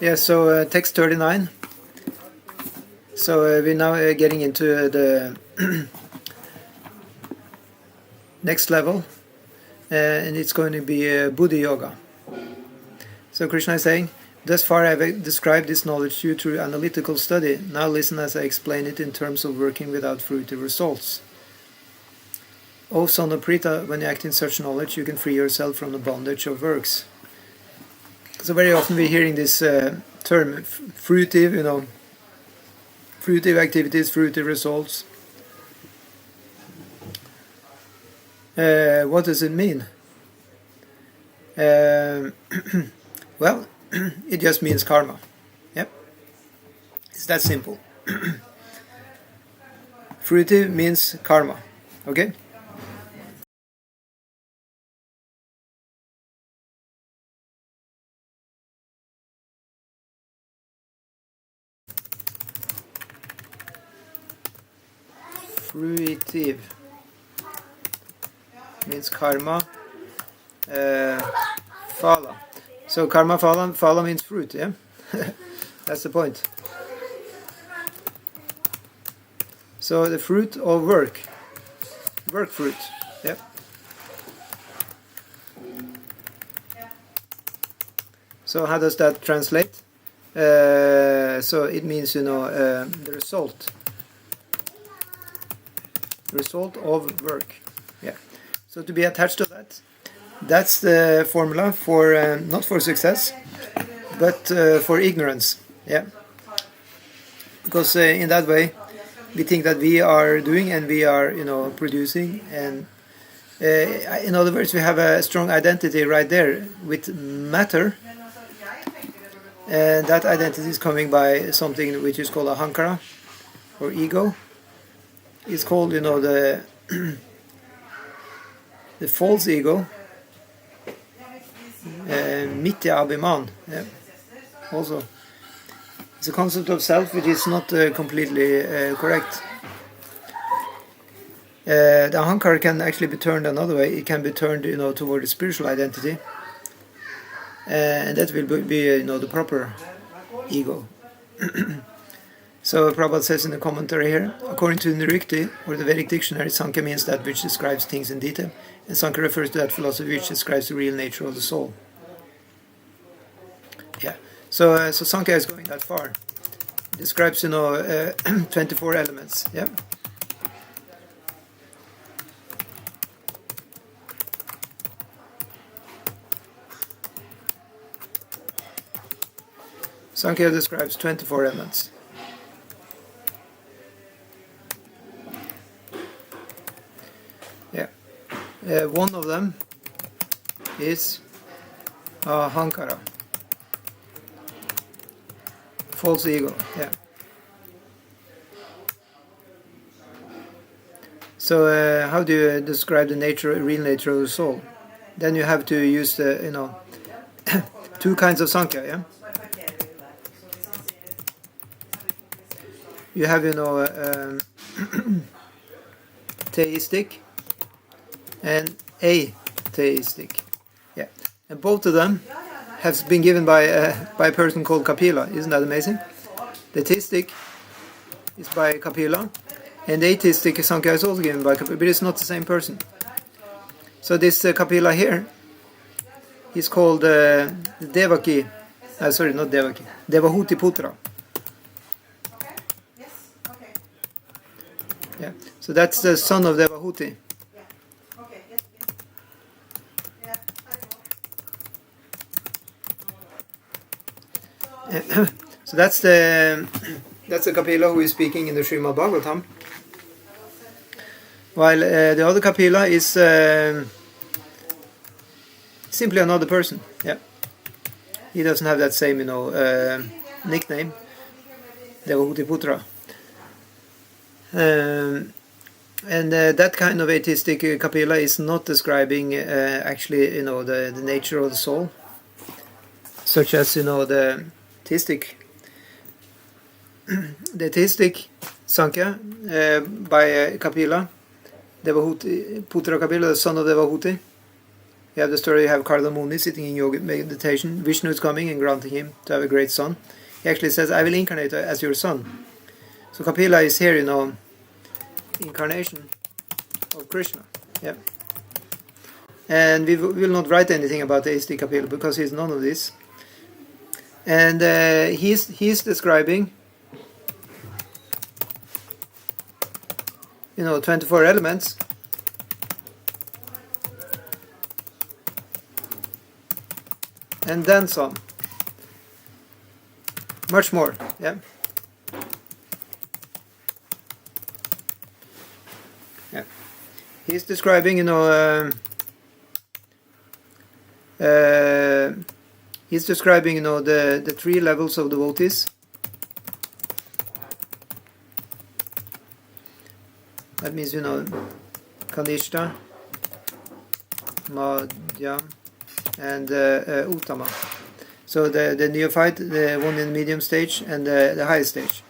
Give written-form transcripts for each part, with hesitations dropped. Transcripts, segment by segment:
Yeah, so text 39. So we're now getting into the next level, and it's going to be Buddha Yoga. So Krishna is saying, thus far I have described this knowledge to you through analytical study. Now listen as I explain it in terms of working without fruitive results. O son of Prita, when you act in such knowledge, you can free yourself from the bondage of works. So very often we're hearing this term, fruitive, fruitive activities, fruitive results. What does it mean? Well, it just means karma. Yep. It's that simple. Fruitive means karma. Okay? Fruitive means karma. Phala. So karma phala means fruit, yeah? That's the point. So the fruit of work fruit, yeah. So how does that translate? So it means, the result of work, yeah. So to be attached to that, that's the formula for not for success, but for ignorance, yeah. Because in that way, we think that we are doing and we are, producing, and in other words, we have a strong identity right there with matter, and that identity is coming by something which is called ahankara or ego. It's called, the the false ego, mithya abhiman. Yeah. Also, it's a concept of self which is not completely correct. The ahankara can actually be turned another way. It can be turned, toward the spiritual identity, and that will be the proper ego. So Prabhupada says in the commentary here, according to the Nirukti, or the Vedic dictionary, Sankhya means that which describes things in detail, and Sankhya refers to that philosophy which describes the real nature of the soul. Yeah. So Sankhya is going that far. It describes, 24 elements. Yeah. Sankhya describes 24 elements. Yeah. One of them is ahankara. False ego, yeah. So how do you describe the real nature of the soul? Then you have to use the, two kinds of Sankhya, yeah. You have, theistic and atheistic, yeah. And both of them have been given by a person called Kapila. Isn't that amazing? The theistic is by Kapila, and the atheistic Sankhya is also given by Kapila, but it's not the same person. So this Kapila here is called Devaki. Sorry, not Devaki. Devahuti Putra. Yeah. So that's the son of Devahuti. So that's the Kapila who is speaking in the Srimad Bhagavatam, while the other Kapila is simply another person. Yeah, he doesn't have that same nickname, Devahuti Putra, and that kind of atheistic Kapila is not describing actually the nature of the soul, such as the theistic Sankhya by Kapila, Devahuti, Putra Kapila, the son of Devahuti. You have the story, you have Karla Muni sitting in yoga meditation. Vishnu is coming and granting him to have a great son. He actually says, I will incarnate as your son. So Kapila is here, incarnation of Krishna. Yeah. And we will not write anything about the A.C. Kapila because he's none of this. And he's describing 24 elements. And then some. Much more, yeah. Yeah. He's describing, he's describing, the 3 levels of devotees. That means, Kanishta, Madhya, and Uttama. So the neophyte, the one in the medium stage, and the highest stage.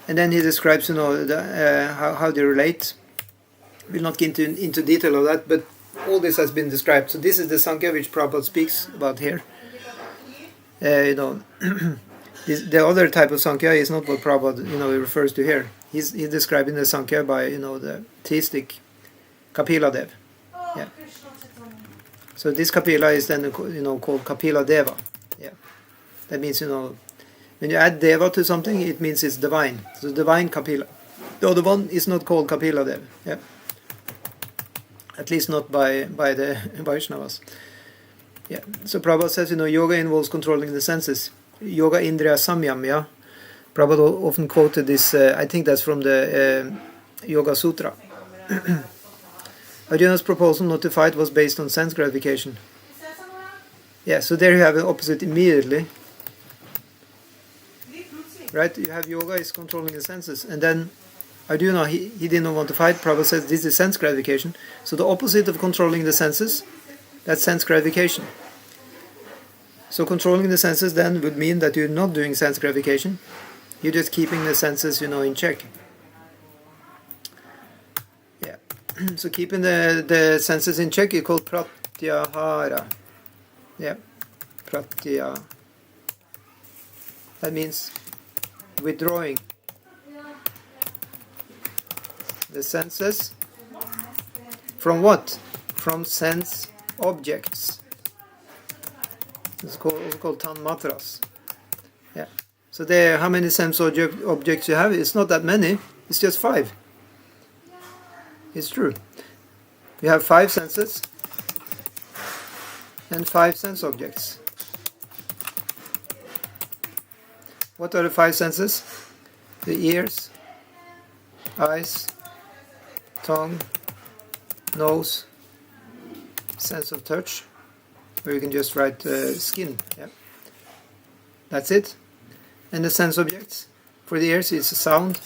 And then he describes, how they relate. We'll not get into detail of that, but all this has been described. So this is the Sankhya which Prabhupada speaks about here. The other type of Sankhya is not what Prabhupada, he refers to here. He's describing the Sankhya by, the theistic Kapila Dev. Yeah. So this Kapila is then, called Kapila Deva. Yeah. That means, when you add Deva to something, it means it's divine. So divine Kapila. The other one is not called Kapila Dev. Yeah. At least not by the Vaishnavas. Yeah. So Prabhupada says, yoga involves controlling the senses. Yoga Indriya Samyam, yeah. Prabhupada often quoted this, I think that's from the Yoga Sutra. Arjuna's proposal not to fight was based on sense gratification. Yeah, so there you have an opposite immediately. Right? You have yoga is controlling the senses. And then Arjuna, he didn't want to fight. Prabhupada says this is sense gratification. So the opposite of controlling the senses, that's sense gratification. So controlling the senses then would mean that you're not doing sense gratification. You're just keeping the senses, in check. Yeah. So keeping the senses in check is called pratyahara. Yeah. Pratyahara. That means withdrawing the senses from what? From sense objects. It's called tanmatras. Yeah. So there, how many sense objects you have? It's not that many. It's just 5. It's true. You have 5 senses and 5 sense objects. What are the 5 senses? The ears, eyes, tongue, nose, sense of touch, or you can just write skin. Yeah. That's it. And the sense objects. For the ears, it's a sound.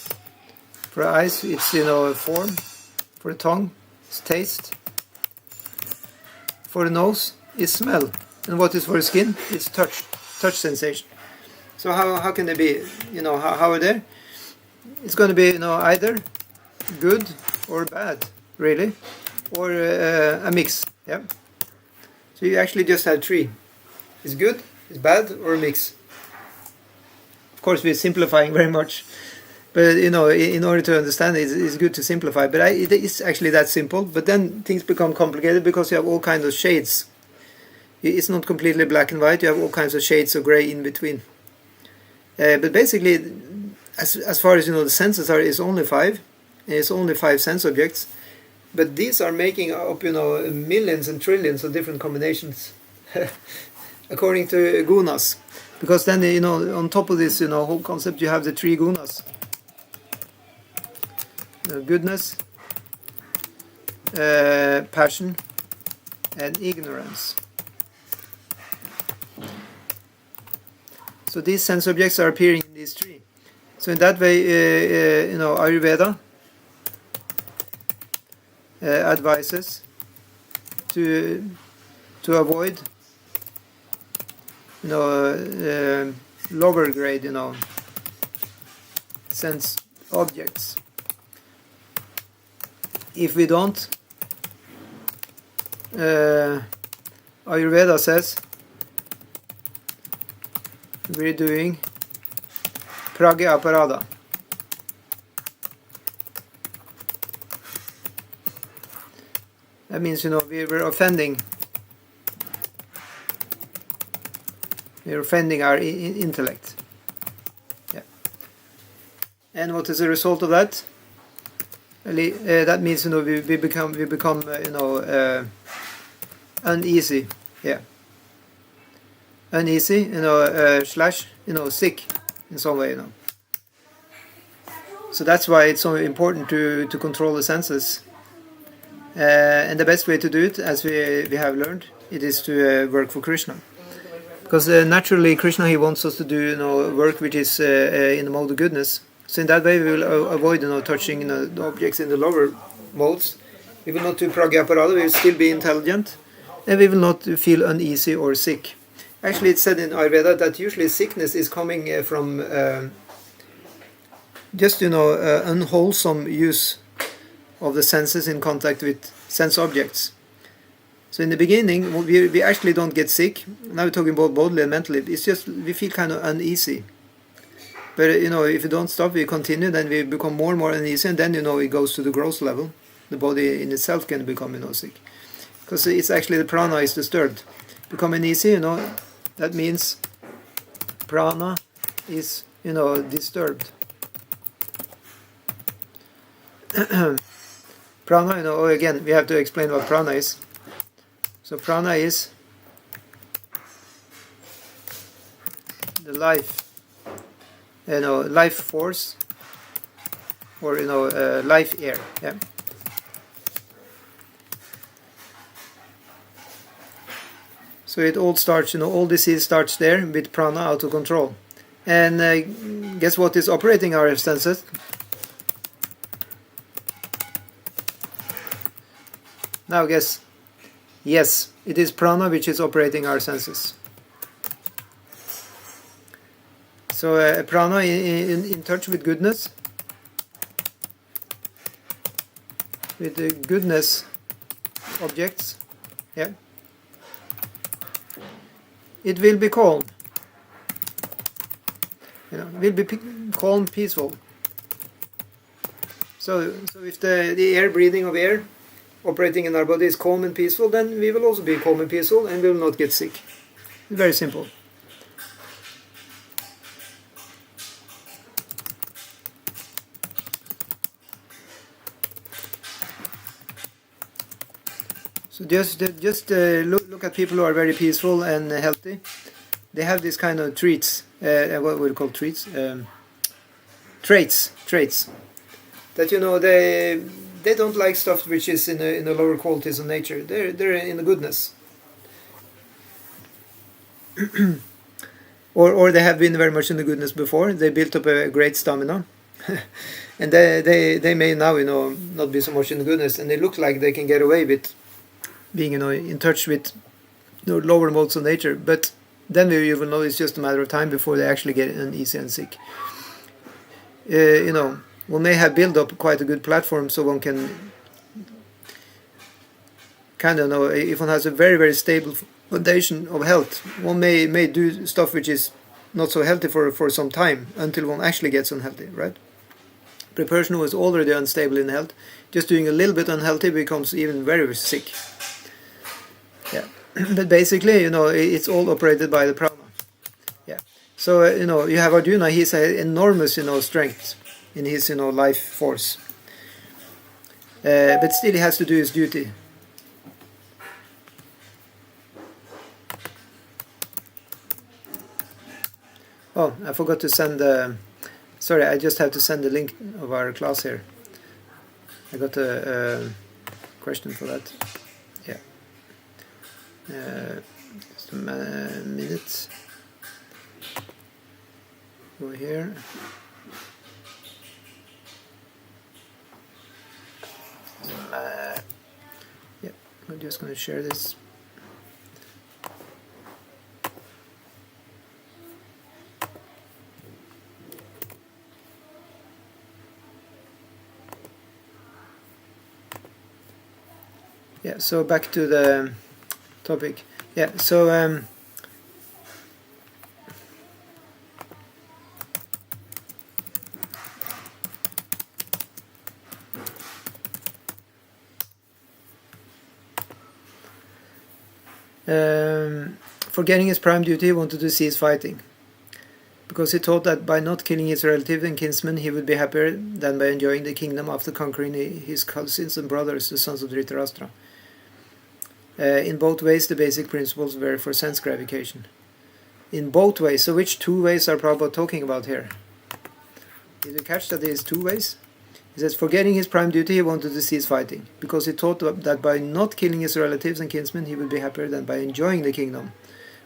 For the eyes, it's a form. For the tongue, it's taste. For the nose, it's smell. And what is for the skin? It's touch sensation. So how can they be? How are they? It's going to be either good or bad, really, or a mix. Yeah. So you actually just have 3. It's good, it's bad, or a mix. Of course, we're simplifying very much, but in order to understand it, it's good to simplify. But it's actually that simple. But then things become complicated because you have all kinds of shades. It's not completely black and white. You have all kinds of shades of gray in between. But basically, as far as the senses are, it's only 5. And it's only 5 sense objects. But these are making up, millions and trillions of different combinations, according to gunas. Because then, on top of this, whole concept, you have the 3 gunas. Goodness, passion, and ignorance. So these sense objects are appearing in these 3. So in that way, Ayurveda advises to avoid lower grade sense objects. If we don't, Ayurveda says we're doing pragya aparada. That means, we're offending our intellect. Yeah. And what is the result of that? That means, we become uneasy. Yeah. Uneasy, slash, sick in some way, So that's why it's so important to control the senses. And the best way to do it, as we have learned, it is to work for Krishna. Because naturally Krishna, he wants us to do work which is in the mode of goodness. So in that way we will avoid touching the objects in the lower modes. We will not do pragya aparada, we will still be intelligent, and we will not feel uneasy or sick. Actually, it's said in Ayurveda that usually sickness is coming from just unwholesome use of the senses in contact with sense objects. So in the beginning, we actually don't get sick. Now we're talking about bodily and mentally. It's just we feel kind of uneasy. But if you don't stop, we continue, then we become more and more uneasy, and then it goes to the gross level. The body in itself can become sick, because it's actually the prana is disturbed. Become uneasy, that means prana is disturbed. Prana, again, we have to explain what prana is. So prana is the life, life force, or life air. Yeah. So it all starts, all disease starts there with prana out of control. And guess what is operating our senses? Now guess. Yes, it is prana which is operating our senses. So prana in touch with goodness, with the goodness objects, yeah, it will be calm. Will be calm, peaceful. So if the air, breathing of air operating in our body is calm and peaceful, then we will also be calm and peaceful, and we will not get sick. Very simple. So just look at people who are very peaceful and healthy. They have this kind of traits. What we call traits? Traits. That they don't like stuff which is in the lower qualities of nature. They're in the goodness. or they have been very much in the goodness before. They built up a great stamina, and they may now not be so much in the goodness, and they look like they can get away with being in touch with lower modes of nature. But then you will know it's just a matter of time before they actually get uneasy and sick. One may have built up quite a good platform, so one can kind of know if one has a very, very stable foundation of health. One may do stuff which is not so healthy for some time until one actually gets unhealthy, right? But a person who is already unstable in health, just doing a little bit unhealthy becomes even very sick. Yeah, but basically, it's all operated by the prana. Yeah. So you have Arjuna. He's an enormous strength in his life force, but still he has to do his duty. Oh, I forgot to send sorry, I just have to send the link of our class here. I got a question for that. Yeah. Just a minute. Go here. Yeah, I'm just going to share this. Yeah, so back to the topic. Yeah, so forgetting his prime duty, he wanted to cease fighting, because he thought that by not killing his relative and kinsmen, he would be happier than by enjoying the kingdom after conquering his cousins and brothers, the sons of Dhritarashtra. In both ways, the basic principles were for sense gratification. In both ways. So which two ways are Prabhupada talking about here? Did you catch that there is two ways? He says, forgetting his prime duty, he wanted to cease fighting, because he thought that by not killing his relatives and kinsmen, he would be happier than by enjoying the kingdom.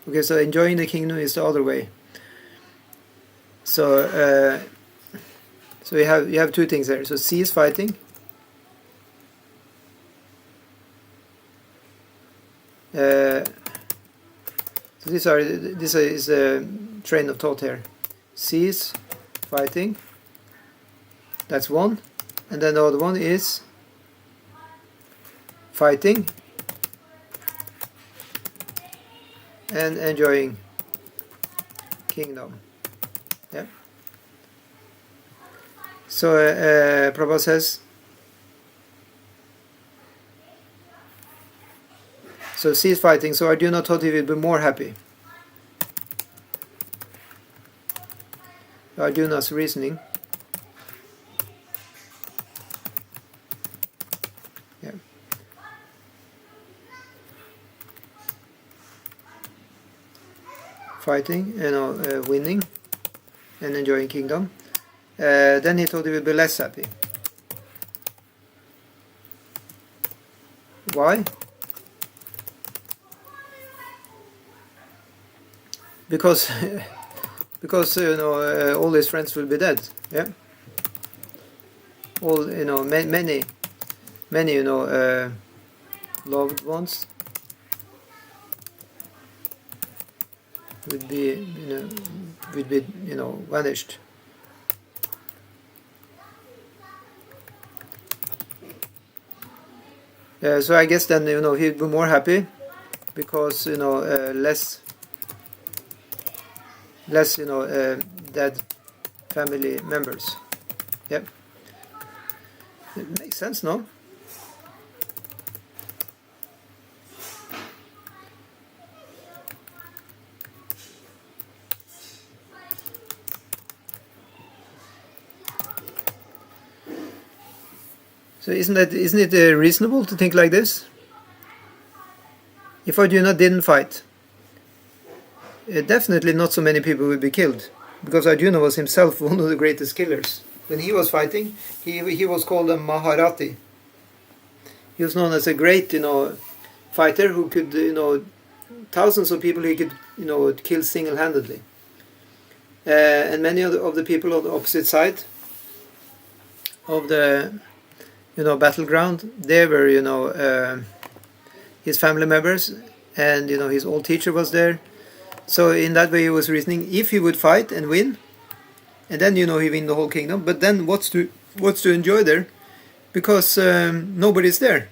Okay, so enjoying the kingdom is the other way. So, so you have two things there. So cease fighting. So this is a train of thought here. Cease fighting. That's one. And then the other one is fighting and enjoying kingdom. Yeah. So Prabhupada says, so cease fighting. So Arjuna thought he would be more happy. Arjuna's reasoning. Yeah. Fighting, winning and enjoying kingdom. Then he thought he would be less happy. Why? Because all his friends will be dead. Yeah. All many loved ones would be vanished. So I guess then he'd be more happy, because less dead family members. Yep. It makes sense, no? So isn't it reasonable to think like this? If Arjuna didn't fight, definitely not so many people would be killed, because Arjuna was himself one of the greatest killers. When he was fighting, he was called a Maharati. He was known as a great fighter who could thousands of people he could kill single-handedly. And many of the people on the opposite side of the battleground, they were his family members, and his old teacher was there. So in that way he was reasoning, if he would fight and win, and then he win the whole kingdom, but then what's to enjoy there, because nobody's there.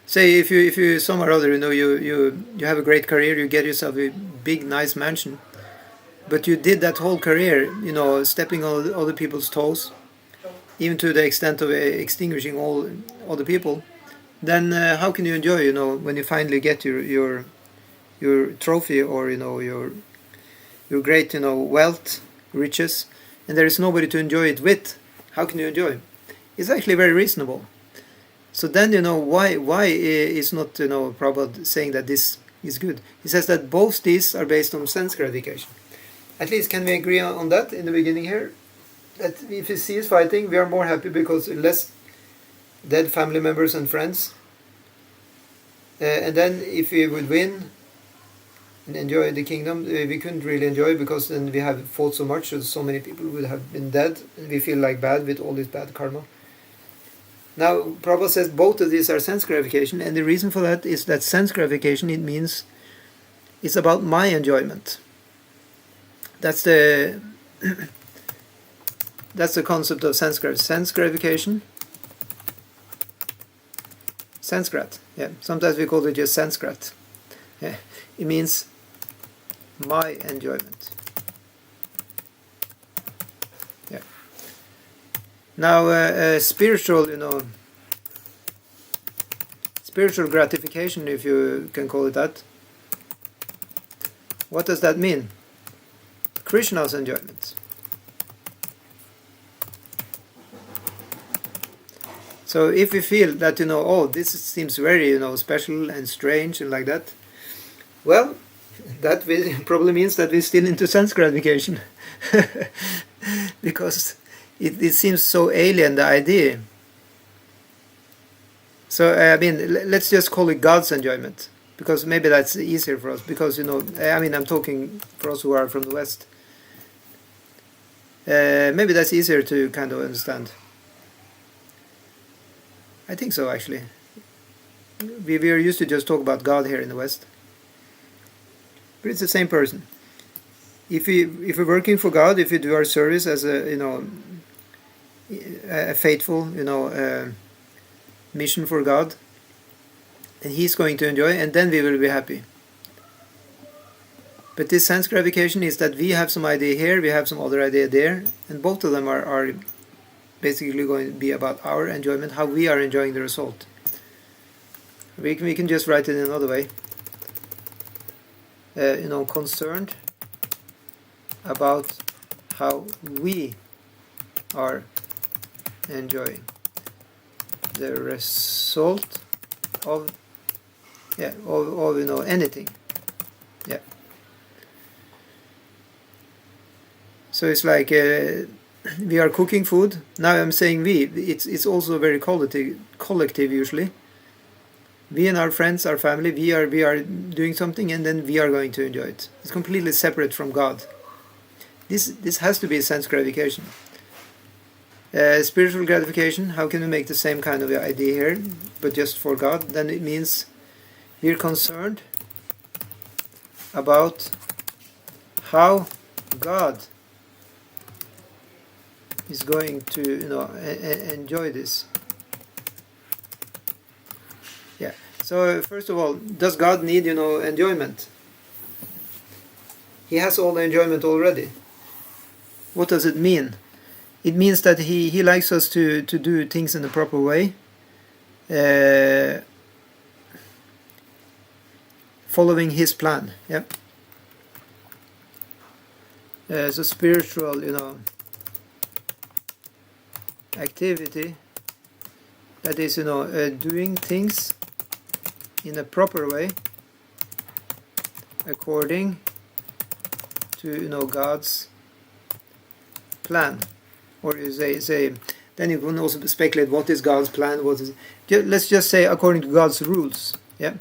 Say if you some or other you have a great career, you get yourself a big nice mansion, but you did that whole career stepping on other people's toes, even to the extent of extinguishing all other people, then how can you enjoy when you finally get your trophy, or your great wealth, riches, and there is nobody to enjoy it with? How can you enjoy? It's actually very reasonable. So then why is not Prabhupada saying that this is good? He says that both these are based on sense gratification. At least can we agree on that in the beginning here? That if he sees fighting, we are more happy because less dead family members and friends. And then if we would win and enjoy the kingdom, we couldn't really enjoy, because then we have fought so much, so many people would have been dead, and we feel like bad with all this bad karma. Now, Prabhupada says both of these are sense gratification, and the reason for that is that sense gratification, it means it's about my enjoyment. That's the concept of sense gratification. Sense gratification Sanskrit. Yeah, sometimes we call it just Sanskrit. Yeah. It means my enjoyment. Yeah. Now, spiritual, spiritual gratification, if you can call it that. What does that mean? Krishna's enjoyment. So if we feel that, oh, this seems very, special and strange and like that, well, that probably means that we're still into sense gratification. Because it seems so alien, the idea. So, let's just call it God's enjoyment. Because maybe that's easier for us. Because, I'm talking for us who are from the West. Maybe that's easier to kind of understand. I think so, actually. We are used to just talk about God here in the West. But it's the same person. If we're working for God, if we do our service as a faithful, mission for God, and He's going to enjoy, and then we will be happy. But this sense gratification is that we have some idea here, we have some other idea there, and both of them are basically going to be about our enjoyment, how we are enjoying the result. We can just write it in another way. Concerned about how we are enjoying the result of anything. Yeah. So it's like we are cooking food. Now I'm saying we. It's also very collective usually. We and our friends, our family, we are doing something, and then we are going to enjoy it. It's completely separate from God. This has to be sense gratification. Spiritual gratification. How can we make the same kind of idea here, but just for God? Then it means we're concerned about how God is going to enjoy this. Yeah. So first of all, does God need enjoyment? He has all the enjoyment already. What does it mean? It means that he likes us to do things in the proper way, following His plan. Yeah. So spiritual, activity, that is, doing things in a proper way, according to God's plan. Or you say, then you can also speculate what is God's plan. Let's just say according to God's rules. Yeah.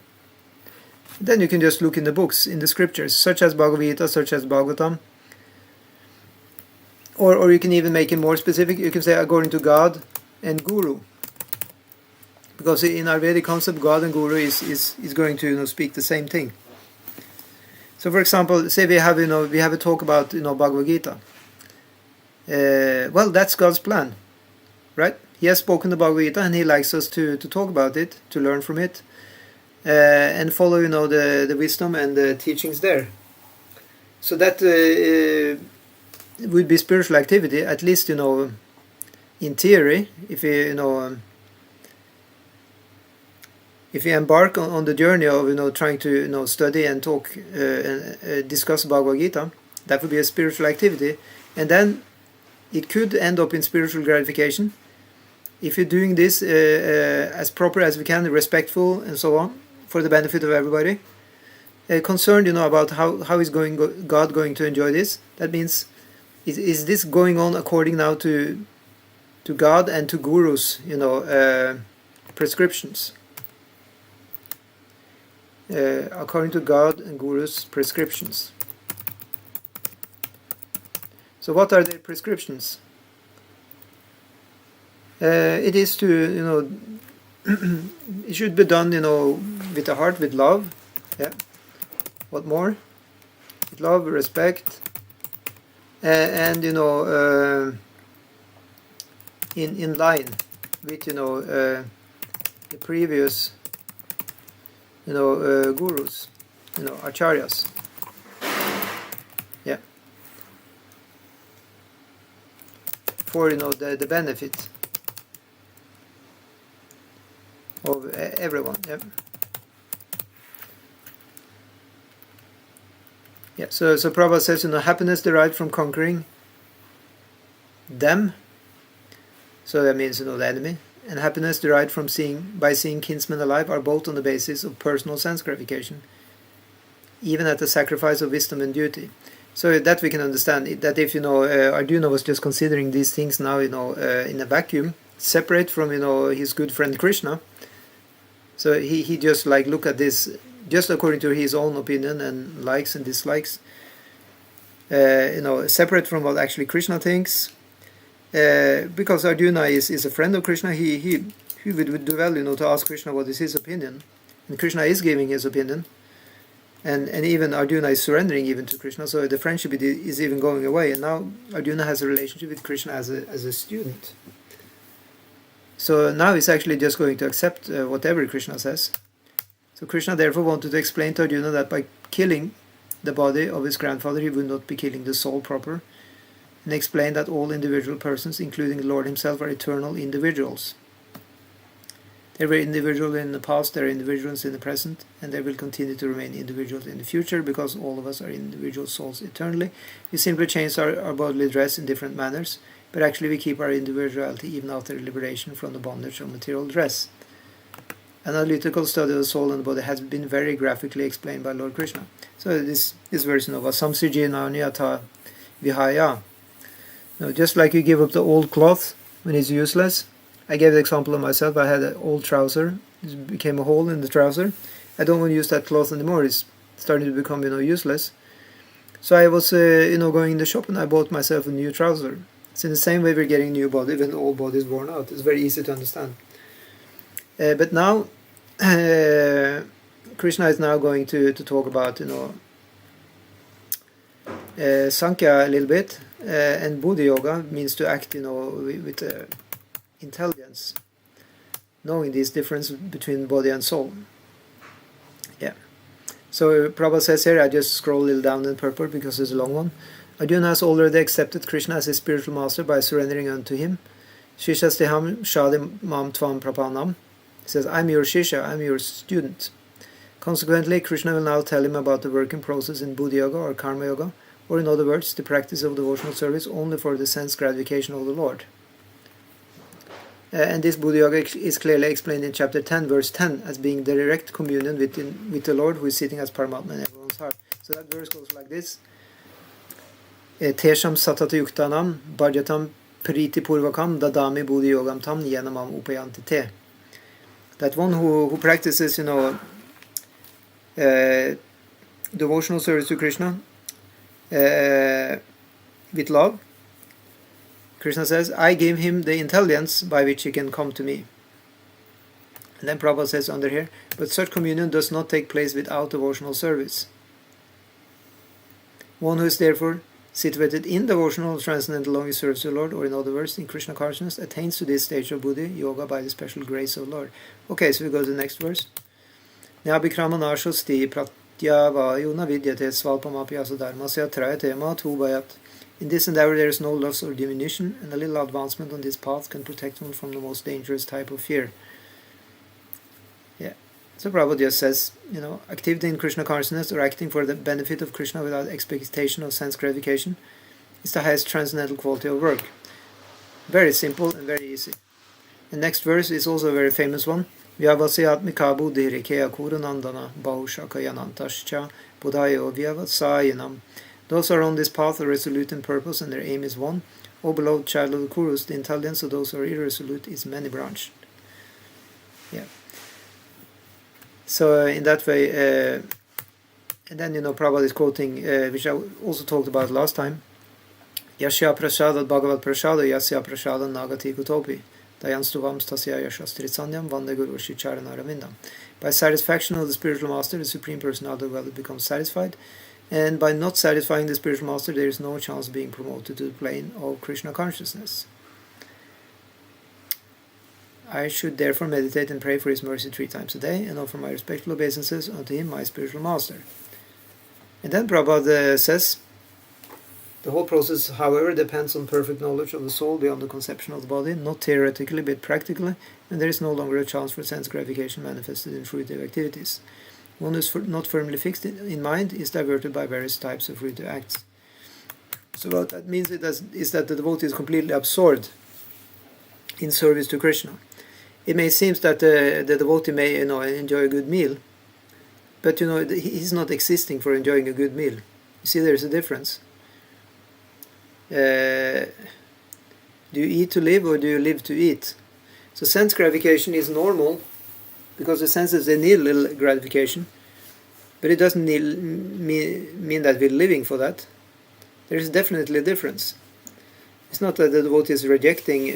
Then you can just look in the books, in the scriptures, such as Bhagavad Gita, such as Bhagavatam. Or you can even make it more specific. You can say according to God and Guru. Because in our Vedic concept, God and Guru is going to speak the same thing. So for example, say we have a talk about Bhagavad Gita. Well, that's God's plan, right? He has spoken the Bhagavad Gita, and He likes us to talk about it, to learn from it, and follow the wisdom and the teachings there. So that would be spiritual activity, at least in theory. If we embark on the journey of trying to study and talk and discuss Bhagavad Gita, that would be a spiritual activity, and then it could end up in spiritual gratification if you're doing this as proper as we can, respectful and so on, for the benefit of everybody. Concerned about how is God going to enjoy this. That means, is this going on according now to God and to Guru's prescriptions? According to God and Guru's prescriptions. So what are their prescriptions? It is to it should be done with the heart, with love. Yeah. What more? With love, respect, and in line with the previous gurus, acharyas. Yeah. For the benefit of everyone. Yeah. Yeah. So Prabhupada says, happiness derived from conquering them. So that means the enemy, and happiness derived from by seeing kinsmen alive are both on the basis of personal sense gratification, even at the sacrifice of wisdom and duty. So that we can understand that if Arjuna was just considering these things now in a vacuum, separate from his good friend Krishna. So he just look at this just according to his own opinion and likes and dislikes. Separate from what actually Krishna thinks. Because Arjuna is a friend of Krishna, he would do well to ask Krishna what is his opinion, and Krishna is giving his opinion. And even Arjuna is surrendering even to Krishna, so the friendship is even going away. And now Arjuna has a relationship with Krishna as a student. So now he's actually just going to accept whatever Krishna says. So Krishna therefore wanted to explain to Arjuna that by killing the body of his grandfather, he would not be killing the soul proper, and explain that all individual persons, including the Lord himself, are eternal individuals. They were individuals in the past, they are individuals in the present, and they will continue to remain individuals in the future, because all of us are individual souls eternally. We simply change our bodily dress in different manners, but actually we keep our individuality even after liberation from the bondage of material dress. Analytical study of the soul and the body has been very graphically explained by Lord Krishna. So this version of Asamsiji Nanyata Vihaya. Now, just like you give up the old cloth when it's useless, I gave the example of myself. I had an old trouser. It became a hole in the trouser. I don't want to use that cloth anymore. It's starting to become, useless. So I was, going in the shop and I bought myself a new trouser. It's in the same way we're getting a new body when the old body is worn out. It's very easy to understand. But now, Krishna is now going to talk about, Sankhya a little bit. And Buddha Yoga means to act, with intelligence, knowing this difference between body and soul. Yeah. So Prabhupada says here, I just scroll a little down in purple because it's a long one. Arjuna has already accepted Krishna as his spiritual master by surrendering unto him. Shishasteham shadi mam tvam prapanam. He says, I'm your Shisha, I'm your student. Consequently, Krishna will now tell him about the working process in Buddha Yoga or Karma Yoga, or in other words, the practice of devotional service only for the sense gratification of the Lord. And this Buddha Yoga is clearly explained in chapter 10, verse 10, as being the direct communion with the Lord, who is sitting as Paramatma in everyone's heart. So that verse goes like this. Tesham satata yuktanam bhajatam priti purvakam dadami Buddha Yogam tam yenamam upayanti te. That one who practices, devotional service to Krishna with love, Krishna says, I give him the intelligence by which he can come to me. And then Prabhupada says under here, but such communion does not take place without devotional service. One who is therefore situated in devotional transcendental longing service to the Lord, or in other words, in Krishna consciousness, attains to this stage of Buddha Yoga by the special grace of the Lord. Okay, so we go to the next verse. Nyabhikramanashosti pratyavayuna vidyate svalpamapyasa dharmasya trayate matubhayat. In this endeavor there is no loss or diminution, and a little advancement on this path can protect one from the most dangerous type of fear. Yeah. So Prabhupada just says, activity in Krishna consciousness, or acting for the benefit of Krishna without expectation of sense gratification, is the highest transcendental quality of work. Very simple and very easy. The next verse is also a very famous one. Vyavasyatmika buddhirikeya kuranandana bahushakayanantascha buddhayo vyavasayinam. Those are on this path are resolute in purpose, and their aim is one. O beloved child of the Kurus, the intelligence of those who are irresolute is many-branched. Yeah. So in that way, and then Prabhupada is quoting, which I also talked about last time, Yashya prasada Bhagavad prasada Yasya prasada nagati kutopi dayanstuvam stasya yashastritsanyam vande guru shicharanaravinam. By satisfaction of the spiritual master, the Supreme Personality of God becomes satisfied, and by not satisfying the spiritual master, there is no chance of being promoted to the plane of Krishna consciousness. I should therefore meditate and pray for his mercy 3 times a day, and offer my respectful obeisances unto him, my spiritual master. And then Prabhupada says, the whole process, however, depends on perfect knowledge of the soul beyond the conception of the body, not theoretically but practically, and there is no longer a chance for sense gratification manifested in fruitive activities. One who is not firmly fixed in mind is diverted by various types of fruitive acts. So what that means is that the devotee is completely absorbed in service to Krishna. It may seem that the devotee may enjoy a good meal, but he's not existing for enjoying a good meal. You see, there's a difference. Do you eat to live, or do you live to eat? So sense gratification is normal, because the senses, they need a little gratification, but it doesn't mean that we're living for that. There is definitely a difference. It's not that the devotee is rejecting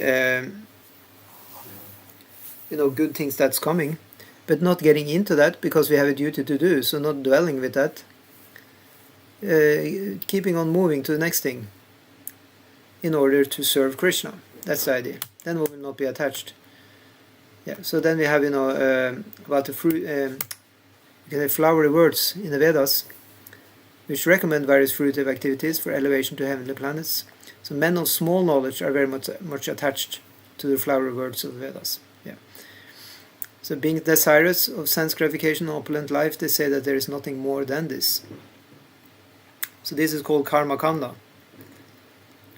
good things that's coming, but not getting into that because we have a duty to do, so not dwelling with that, keeping on moving to the next thing in order to serve Krishna. That's the idea. Then we will not be attached. Yeah. So then we have about the fruit, flowery words in the Vedas, which recommend various fruitive activities for elevation to heavenly planets. So men of small knowledge are very much attached to the flowery words of the Vedas. Yeah. So being desirous of sense gratification and opulent life, they say that there is nothing more than this. So this is called karma kanda.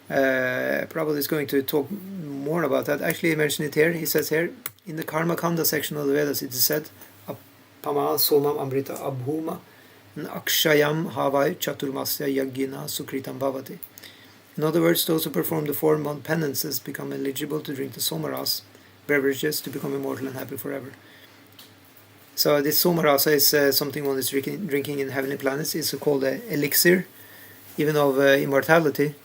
Prabhupada is going to talk more about that. Actually, he mentioned it here. He says here, in the karma kanda section of the Vedas, it is said, Apama somam amrita abhuma akshayam havai chaturmasya yagina sukritam bhavati. In other words, those who perform the 4-month penances become eligible to drink the somaras, beverages, to become immortal and happy forever. So this somarasa is something one is drinking in heavenly planets. It's called the elixir, even of immortality.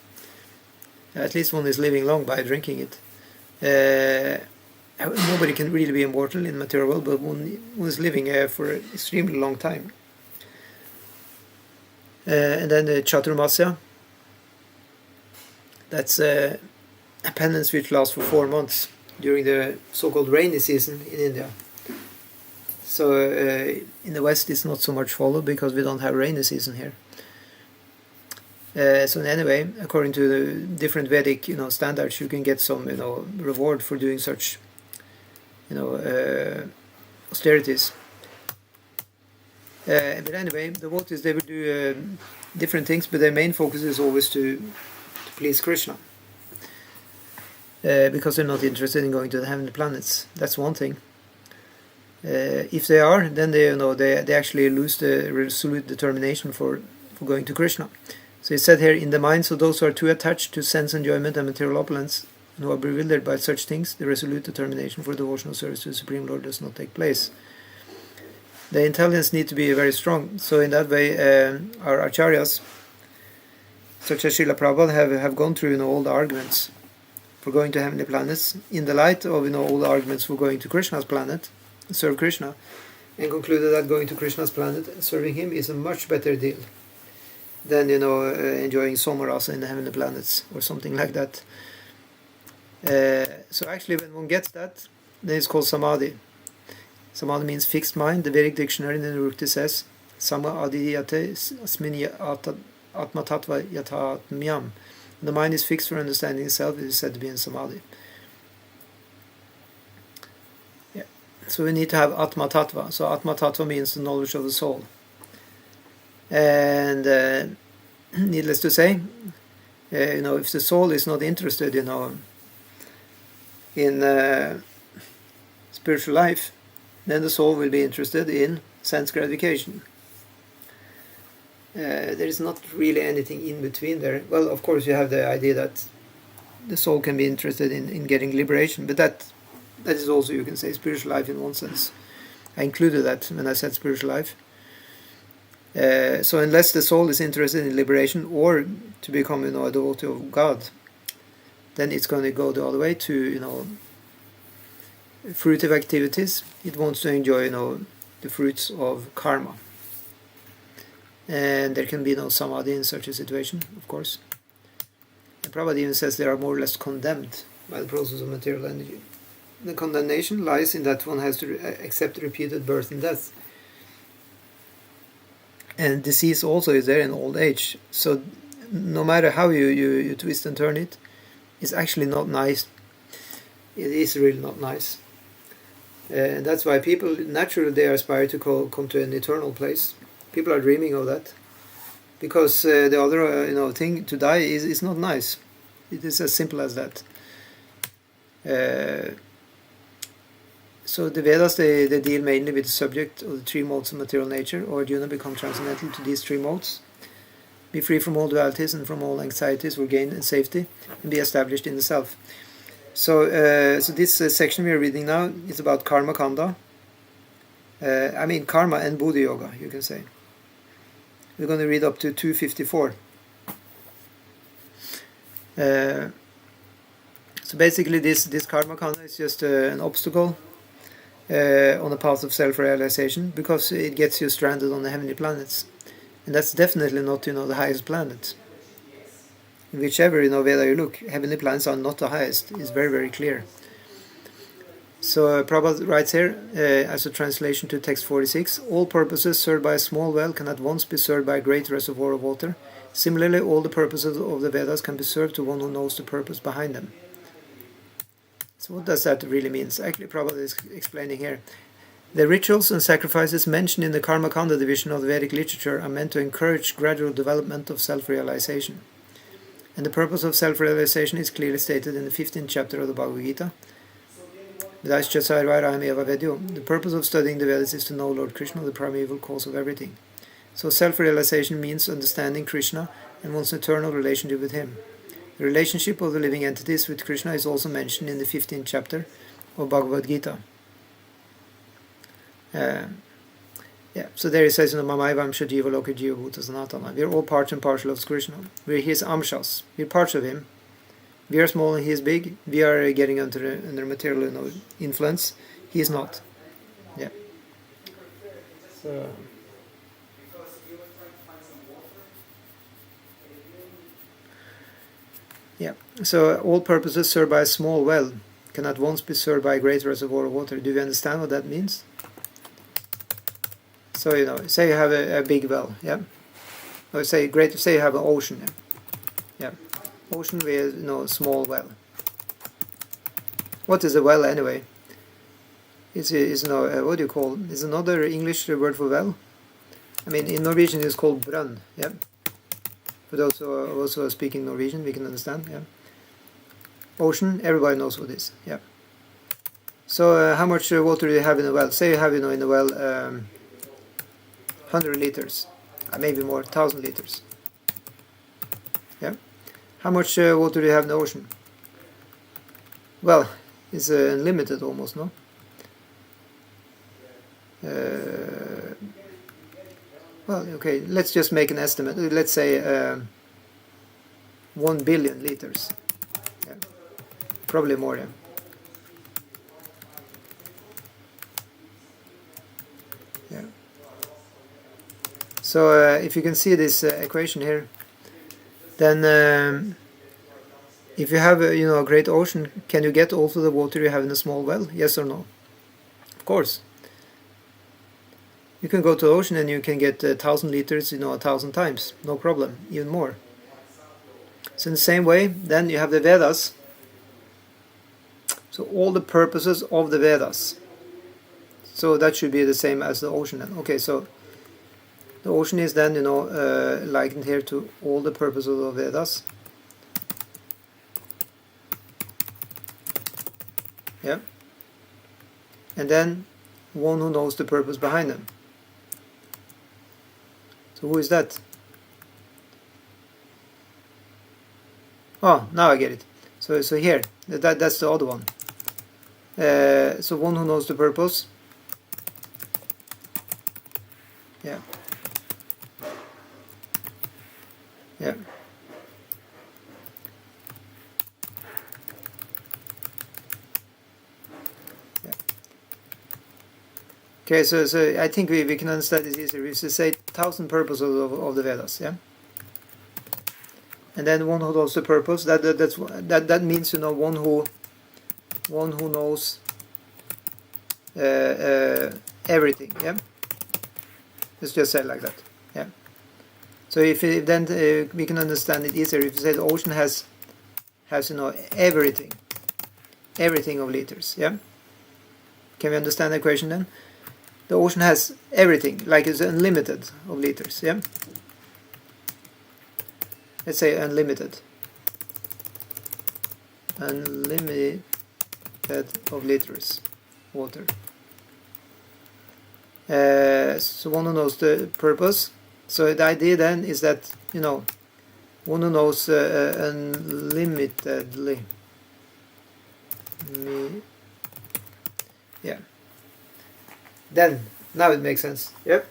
At least one is living long by drinking it. Nobody can really be immortal in the material world, but one is living for an extremely long time. And then the chaturmasya, that's a penance which lasts for 4 months during the so-called rainy season in India. So in the West it's not so much followed because we don't have rainy season here. So anyway, according to the different Vedic standards, you can get some reward for doing such austerities. But anyway, the devotees, they will do different things, but their main focus is always to please Krishna, because they're not interested in going to the heavenly planets. That's one thing. If they are, then they actually lose the resolute determination for going to Krishna. So it said here, in the minds of those who are too attached to sense enjoyment and material opulence, and who are bewildered by such things, the resolute determination for devotional service to the Supreme Lord does not take place. The intelligence need to be very strong. So in that way, our acharyas, such as Srila Prabhupada, have gone through all the arguments for going to heavenly planets in the light of all the arguments for going to Krishna's planet, serve Krishna, and concluded that going to Krishna's planet and serving him is a much better deal than enjoying somarasa in the heavenly planets or something like that. So actually, when one gets that, then it's called samadhi. Samadhi means fixed mind. The Vedic dictionary in the Nirukti says samadhiyate asmin atma tattva yatatmyam. The mind is fixed for understanding itself. It is said to be in samadhi. Yeah. So we need to have atma tattva. So atma tattva means the knowledge of the soul. And needless to say, if the soul is not interested, in spiritual life, then the soul will be interested in sense gratification. There is not really anything in between there. Well, of course, you have the idea that the soul can be interested in getting liberation, but that is also, you can say, spiritual life in one sense. I included that when I said spiritual life. So unless the soul is interested in liberation or to become a devotee of God, then it's going to go the other way to fruitive activities. It wants to enjoy the fruits of karma, and there can be no samadhi in such a situation, of course. And Prabhupada even says they are more or less condemned by the process of material energy. the condemnation lies in that one has to accept repeated birth and death. And disease also is there in old age. So no matter how you twist and turn it, it's actually not nice. It is really not nice. And that's why people, naturally, they aspire to come to an eternal place. People are dreaming of that. Because the other thing, to die, is not nice. It is as simple as that. So the Vedas, they deal mainly with the subject of the three modes of material nature. Or Arjuna, become transcendental to these three modes. Be free from all dualities and from all anxieties, or gain and safety, and be established in the self. So this section we are reading now is about karma kanda. Karma and Buddha yoga, you can say. We're going to read up to 254. So basically this karma kanda is just an obstacle on the path of self-realization, because it gets you stranded on the heavenly planets. And that's definitely not the highest planet. In whichever Veda you look, heavenly planets are not the highest. It's very, very clear. So Prabhupada writes here, as a translation to text 46, all purposes served by a small well can at once be served by a great reservoir of water. Similarly, all the purposes of the Vedas can be served to one who knows the purpose behind them. So what does that really mean? Actually, Prabhupada is explaining here. The rituals and sacrifices mentioned in the Karma Kanda division of the Vedic literature are meant to encourage gradual development of self-realization. And the purpose of self-realization is clearly stated in the 15th chapter of the Bhagavad Gita. The purpose of studying the Vedas is to know Lord Krishna, the primeval cause of everything. So self-realization means understanding Krishna and one's eternal relationship with him. The relationship of the living entities with Krishna is also mentioned in the 15th chapter of Bhagavad Gita. So there it says, Mamaivam Shajiva Loka Jiva Bhuta Sanatana. We are all part and parcel of Krishna. We are his amshas. We are parts of him. We are small and he is big. We are getting under material influence. He is not. Yeah. So. Yeah. So all purposes served by a small well can at once be served by a great reservoir of water. Do you understand what that means? So say you have a big well, yeah. Or say you have an ocean, yeah. Ocean with a small well. What is a well anyway? It's what do you call? Is another English word for well? In Norwegian it's called brunn, yeah. For those who are also speaking Norwegian, we can understand, yeah. Ocean, everybody knows what it is, yeah. So how much water do you have in a well? Say you have in a well 100 liters, maybe more, 1,000 liters. Yeah. How much water do you have in the ocean? Well, it's unlimited almost, no? Well, okay, let's just make an estimate. Let's say 1 billion liters. Yeah. Probably more, yeah. Yeah. So if you can see this equation here, then if you have a great ocean, can you get also the water you have in a small well? Yes or no? Of course. You can go to the ocean and you can get 1,000 liters 1,000 times, no problem, even more. So in the same way, then you have the Vedas. So all the purposes of the Vedas. So that should be the same as the ocean then. Okay, so the ocean is then, likened here to all the purposes of Vedas. Yeah. And then one who knows the purpose behind them. So who is that? Oh, now I get it. So here, that's the other one. So one who knows the purpose. Yeah. Yeah. Yeah. Okay, so I think we can understand this easily. We should say 1,000 purposes of the Vedas, yeah. And then one who knows the purpose. That means one who knows everything. Yeah, let's just say it like that. Yeah. So if then we can understand it easier if you say the ocean has everything of liters. Yeah. Can we understand the equation then? The ocean has everything, like it's unlimited of liters. Yeah. Let's say unlimited of liters water. So one who knows the purpose. So the idea then is that one who knows unlimitedly. Yeah. Then now it makes sense. Yep.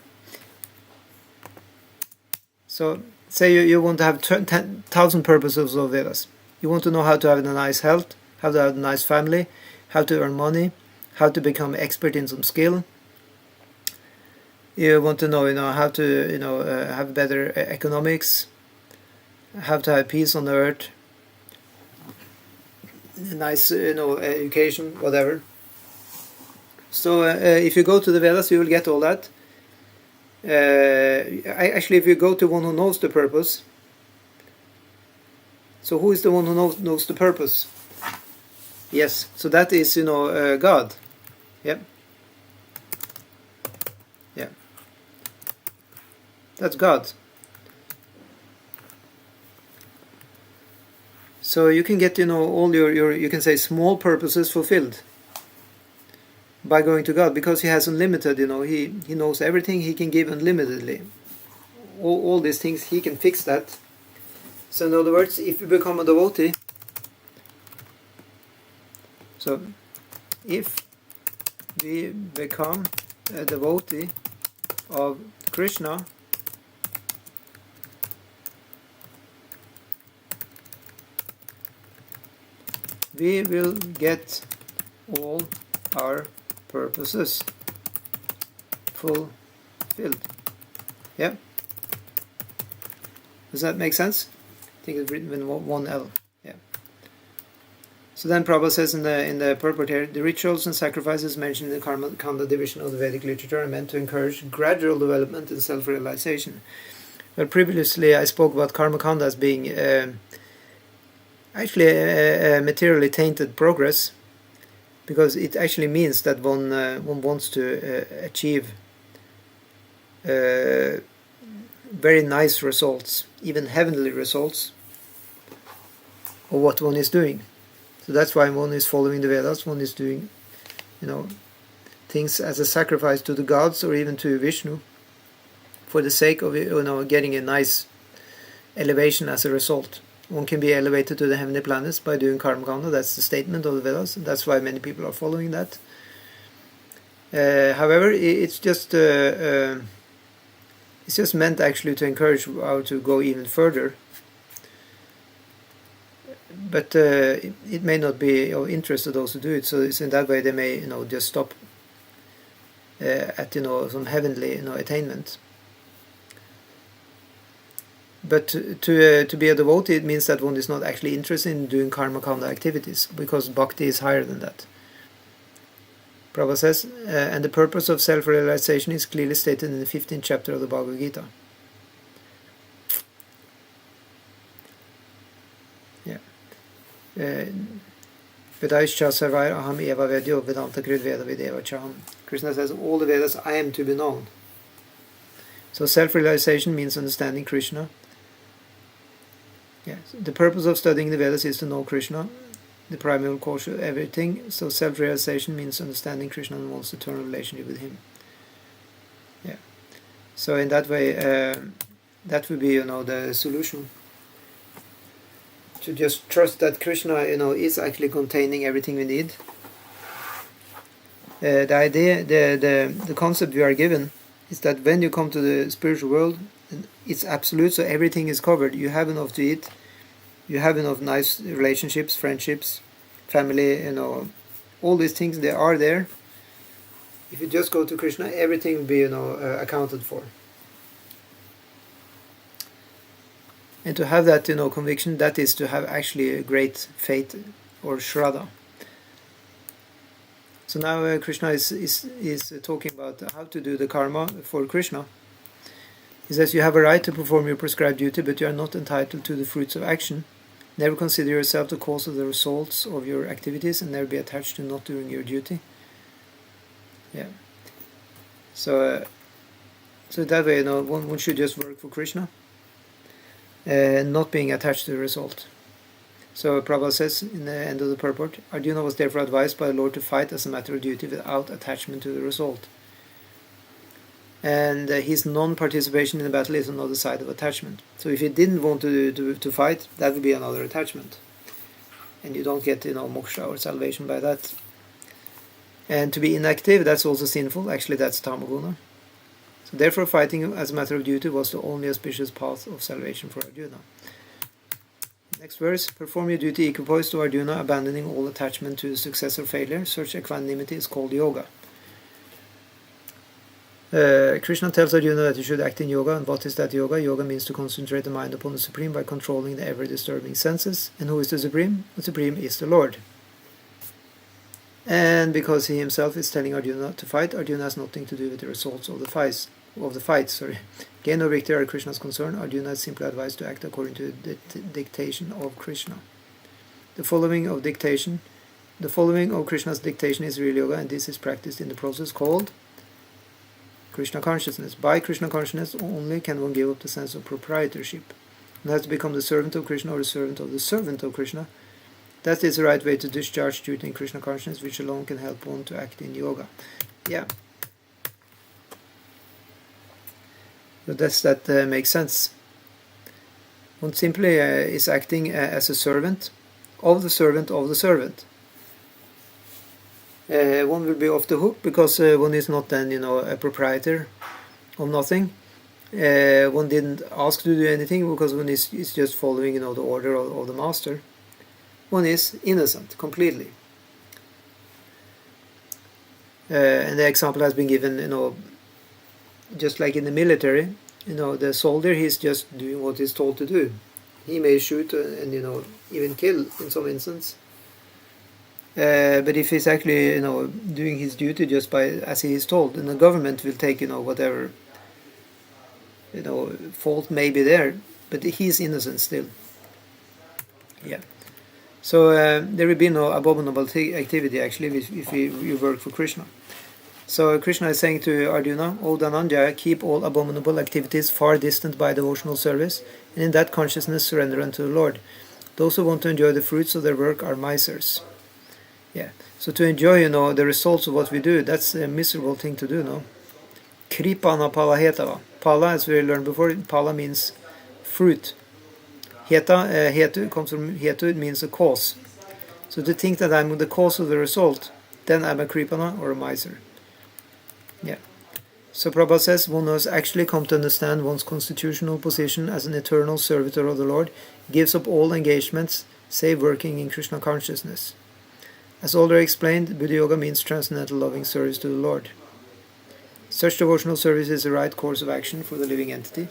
So say you want to have 10,000 purposes of Vedas. You want to know how to have a nice health, how to have a nice family, how to earn money, how to become expert in some skill. You want to know, how to, have better economics, how to have peace on the earth, nice, education, whatever. So if you go to the Vedas, you will get all that. Actually, if you go to one who knows the purpose, so who is the one who knows the purpose? Yes, so that is, God. Yep. Yeah. That's God. So you can get, all your you can say small purposes fulfilled by going to God, because He has unlimited, He knows everything, He can give unlimitedly. All these things, He can fix that. So in other words, if you become a devotee, so if we become a devotee of Krishna, we will get all our purposes fulfilled. Yeah? Does that make sense? I think it's written with one L. Yeah. So then Prabhupada says in the purport here, the rituals and sacrifices mentioned in the Karma Kanda division of the Vedic literature are meant to encourage gradual development and self-realization. Well, previously I spoke about Karma Kanda as being actually a materially tainted progress, because it actually means that one wants to achieve very nice results, even heavenly results, of what one is doing. So that's why one is following the Vedas, one is doing, things as a sacrifice to the gods or even to Vishnu, for the sake of getting a nice elevation as a result. One can be elevated to the heavenly planets by doing karma kanda. That's the statement of the Vedas. That's why many people are following that. However, it's just meant actually to encourage how to go even further. But it may not be of interest to those who do it. So it's in that way they may just stop at some heavenly attainment. But to be a devotee, it means that one is not actually interested in doing karma kanda activities, because bhakti is higher than that. Prabhupada says, and the purpose of self-realization is clearly stated in the 15th chapter of the Bhagavad Gita. Yeah. Vedaischa sarvair aham eva vedyo vedanta krid veda videva chaham. Krishna says, all the Vedas I am to be known. So self-realization means understanding Krishna. Yes. The purpose of studying the Vedas is to know Krishna, the primary cause of everything. So self-realization means understanding Krishna and one's eternal relationship with Him. Yeah. So in that way, that would be, the solution. To just trust that Krishna, is actually containing everything we need. The idea, the concept we are given is that when you come to the spiritual world, it's absolute, so everything is covered. You have enough to eat, you have enough nice relationships, friendships, family, all these things, they are there. If you just go to Krishna, everything will be, accounted for. And to have that, conviction, that is to have actually a great faith or shraddha. So now Krishna is talking about how to do the karma for Krishna. He says, you have a right to perform your prescribed duty, but you are not entitled to the fruits of action. Never consider yourself the cause of the results of your activities, and never be attached to not doing your duty. Yeah. So that way, one should just work for Krishna, not being attached to the result. So Prabhupada says in the end of the purport, Arjuna was therefore advised by the Lord to fight as a matter of duty without attachment to the result. And his non-participation in the battle is another side of attachment. So if he didn't want to fight, that would be another attachment. And you don't get moksha or salvation by that. And to be inactive, that's also sinful. Actually, that's tamaguna. So therefore, fighting as a matter of duty was the only auspicious path of salvation for Arjuna. Next verse, perform your duty equipoised to Arjuna, abandoning all attachment to success or failure. Such equanimity is called yoga. Krishna tells Arjuna that he should act in yoga. And what is that yoga? Yoga means to concentrate the mind upon the Supreme by controlling the ever-disturbing senses. And who is the Supreme? The Supreme is the Lord. And because he himself is telling Arjuna to fight, Arjuna has nothing to do with the results of the fight. Gain or victory are Krishna's concern. Arjuna is simply advised to act according to the dictation of Krishna. The following of Krishna's dictation is real yoga, and this is practiced in the process called Krishna consciousness. By Krishna consciousness only can one give up the sense of proprietorship. One has to become the servant of Krishna or the servant of Krishna. That is the right way to discharge duty in Krishna consciousness, which alone can help one to act in yoga. Yeah. So that makes sense. One simply is acting as a servant of the servant of the servant. One will be off the hook because one is not then, a proprietor of nothing. One didn't ask to do anything because one is just following, the order of the master. One is innocent completely. And the example has been given, just like in the military, the soldier, he's just doing what he's told to do. He may shoot and, even kill in some instance. But if he's actually, doing his duty just by as he is told, then the government will take, whatever, fault may be there, but he's innocent still. Yeah. So there will be no abominable activity actually if you work for Krishna. So Krishna is saying to Arjuna, O Dhananjaya, keep all abominable activities far distant by devotional service, and in that consciousness surrender unto the Lord. Those who want to enjoy the fruits of their work are misers. Yeah. So to enjoy, the results of what we do, that's a miserable thing to do, no? Kripana pala hetava. Pala, as we learned before, pala means fruit. Hetu comes from hetu, it means a cause. So to think that I'm the cause of the result, then I'm a kripana or a miser. Yeah. So Prabhupada says, one who has actually come to understand one's constitutional position as an eternal servitor of the Lord gives up all engagements, save working in Krishna consciousness. As already explained, Buddha Yoga means transcendental loving service to the Lord. Such devotional service is the right course of action for the living entity.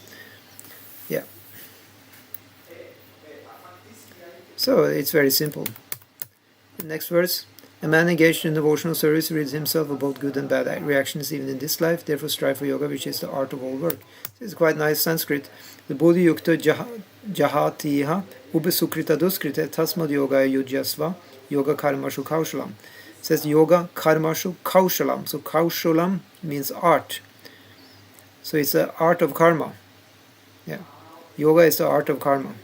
Yeah. So it's very simple. The next verse. A man engaged in devotional service rids himself of both good and bad reactions even in this life, therefore strive for yoga, which is the art of all work. It's quite nice Sanskrit. The bodhi yukta jahatiha ubesukrita duskrita tasmad yoga yujyasva yoga karmashu kaushalam. It says yoga karmashu kaushalam. So kaushalam means art. So it's the art of karma. Yeah. Yoga is the art of karma.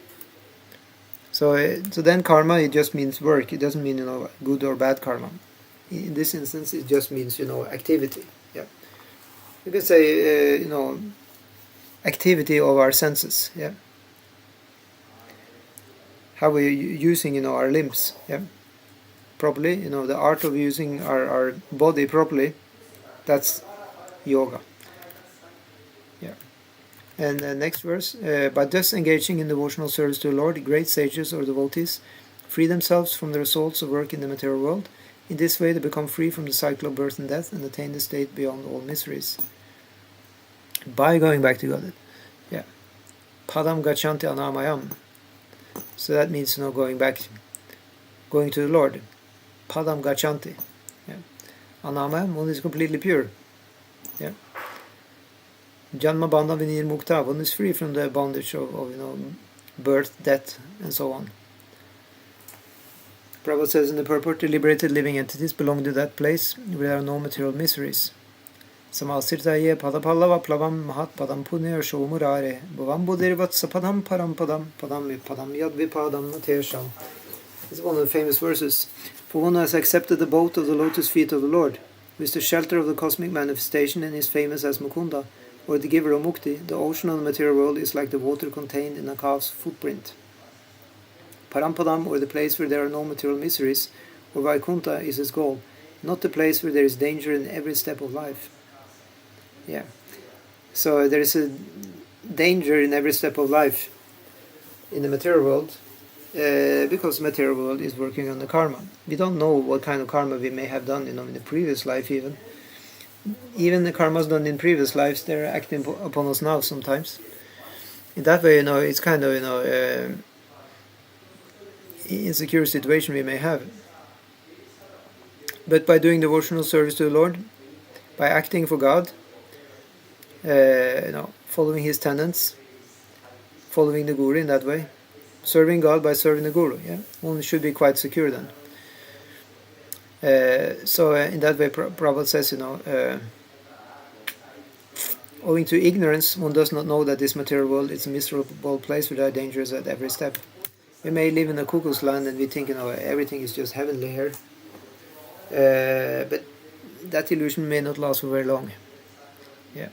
So then karma, it just means work. It doesn't mean, good or bad karma. In this instance, it just means, activity. Yeah. You can say, activity of our senses. Yeah. How we're using, our limbs. Yeah. Properly, the art of using our body properly, that's yoga. Yeah. And the next verse, by thus engaging in devotional service to the Lord, great sages or devotees free themselves from the results of work in the material world. In this way they become free from the cycle of birth and death and attain the state beyond all miseries. By going back to God. Yeah. Padam gachanti anamayam. So that means, going back, going to the Lord. Padam gachanti. Yeah. Anama, one is completely pure. Yeah. Janma Bandha Vinir Mukta, one is free from the bondage of birth, death, and so on. Prabhupada says in the purport, the liberated living entities belong to that place where there are no material miseries. Samasirtaye padapallava plavam mahat padam punya shomurare bhavam buddhirvat sapadam param padam padam yad vipadam natesham. It's one of the famous verses. For one who has accepted the boat of the lotus feet of the Lord, who is the shelter of the cosmic manifestation and is famous as Mukunda, or the giver of mukti, the ocean of the material world is like the water contained in a calf's footprint. Parampadam, or the place where there are no material miseries, or Vaikunta, is his goal, not the place where there is danger in every step of life. Yeah. So there is a danger in every step of life in the material world, because the material world is working on the karma. We don't know what kind of karma we may have done, in the previous life even. Even the karmas done in previous lives, they're acting upon us now sometimes. In that way, it's kind of, insecure situation we may have. But by doing devotional service to the Lord, by acting for God, following His tenets, following the Guru in that way, serving God by serving the Guru, one should be quite secure then. So in that way, Prabhupada says, owing to ignorance, one does not know that this material world is a miserable place where there are dangers at every step. We may live in a cuckoo's land and we think, everything is just heavenly here. But that illusion may not last for very long. Yeah.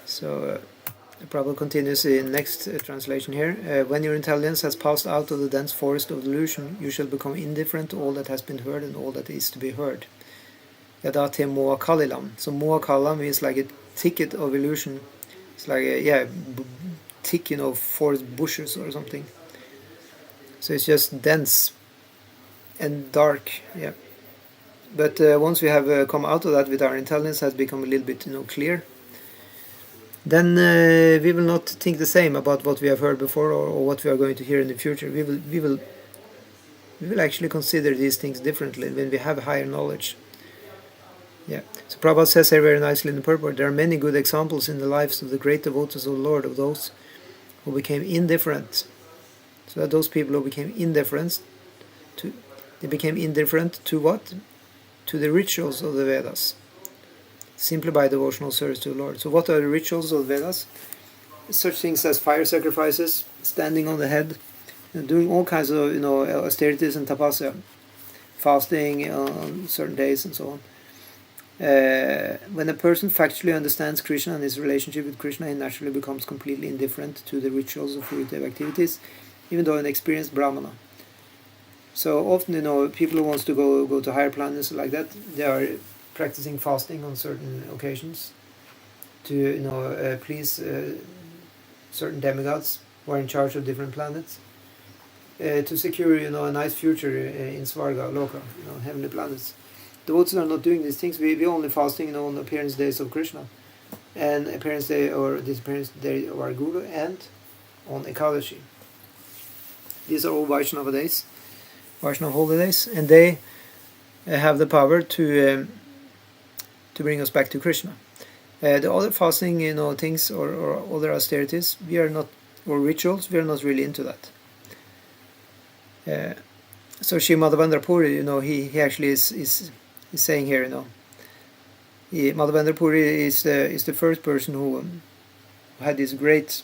So Prabhupada continues in next translation here. When your intelligence has passed out of the dense forest of delusion, you shall become indifferent to all that has been heard and all that is to be heard. Yadate moa kalilam. So moa kala means like a thicket of illusion. It's like a thick, forest bushes or something. So it's just dense and dark. Yeah. But once we have come out of that, with our intelligence has become a little bit, clear, then we will not think the same about what we have heard before or what we are going to hear in the future. We will actually consider these things differently when we have higher knowledge. Yeah. So Prabhupada says here very nicely in the purport, there are many good examples in the lives of the great devotees of the Lord, of those who became indifferent. So that those people who became indifferent to what? To the rituals of the Vedas, simply by devotional service to the Lord. So what are the rituals of the Vedas? Such things as fire sacrifices, standing on the head, doing all kinds of austerities and tapasya, fasting on certain days and so on. When a person factually understands Krishna and his relationship with Krishna, he naturally becomes completely indifferent to the rituals of fruitive activities, even though an experienced brahmana. So often, people who wants to go to higher planets like that, they are practicing fasting on certain occasions to please certain demigods who are in charge of different planets, to secure a nice future in Svarga, Loka, heavenly planets. Devotees are not doing these things. We only fasting on appearance days of Krishna, and appearance day or disappearance day of our Guru, and on Ekadashi. These are all Vaishnava days, Vaishnava holidays, and they have the power to bring us back to Krishna. The other fasting, things or other austerities, we are not, or rituals, we are not really into that. So Sri Madhavendra Puri, he actually is saying here, Madhavendra Puri is the first person who had this great,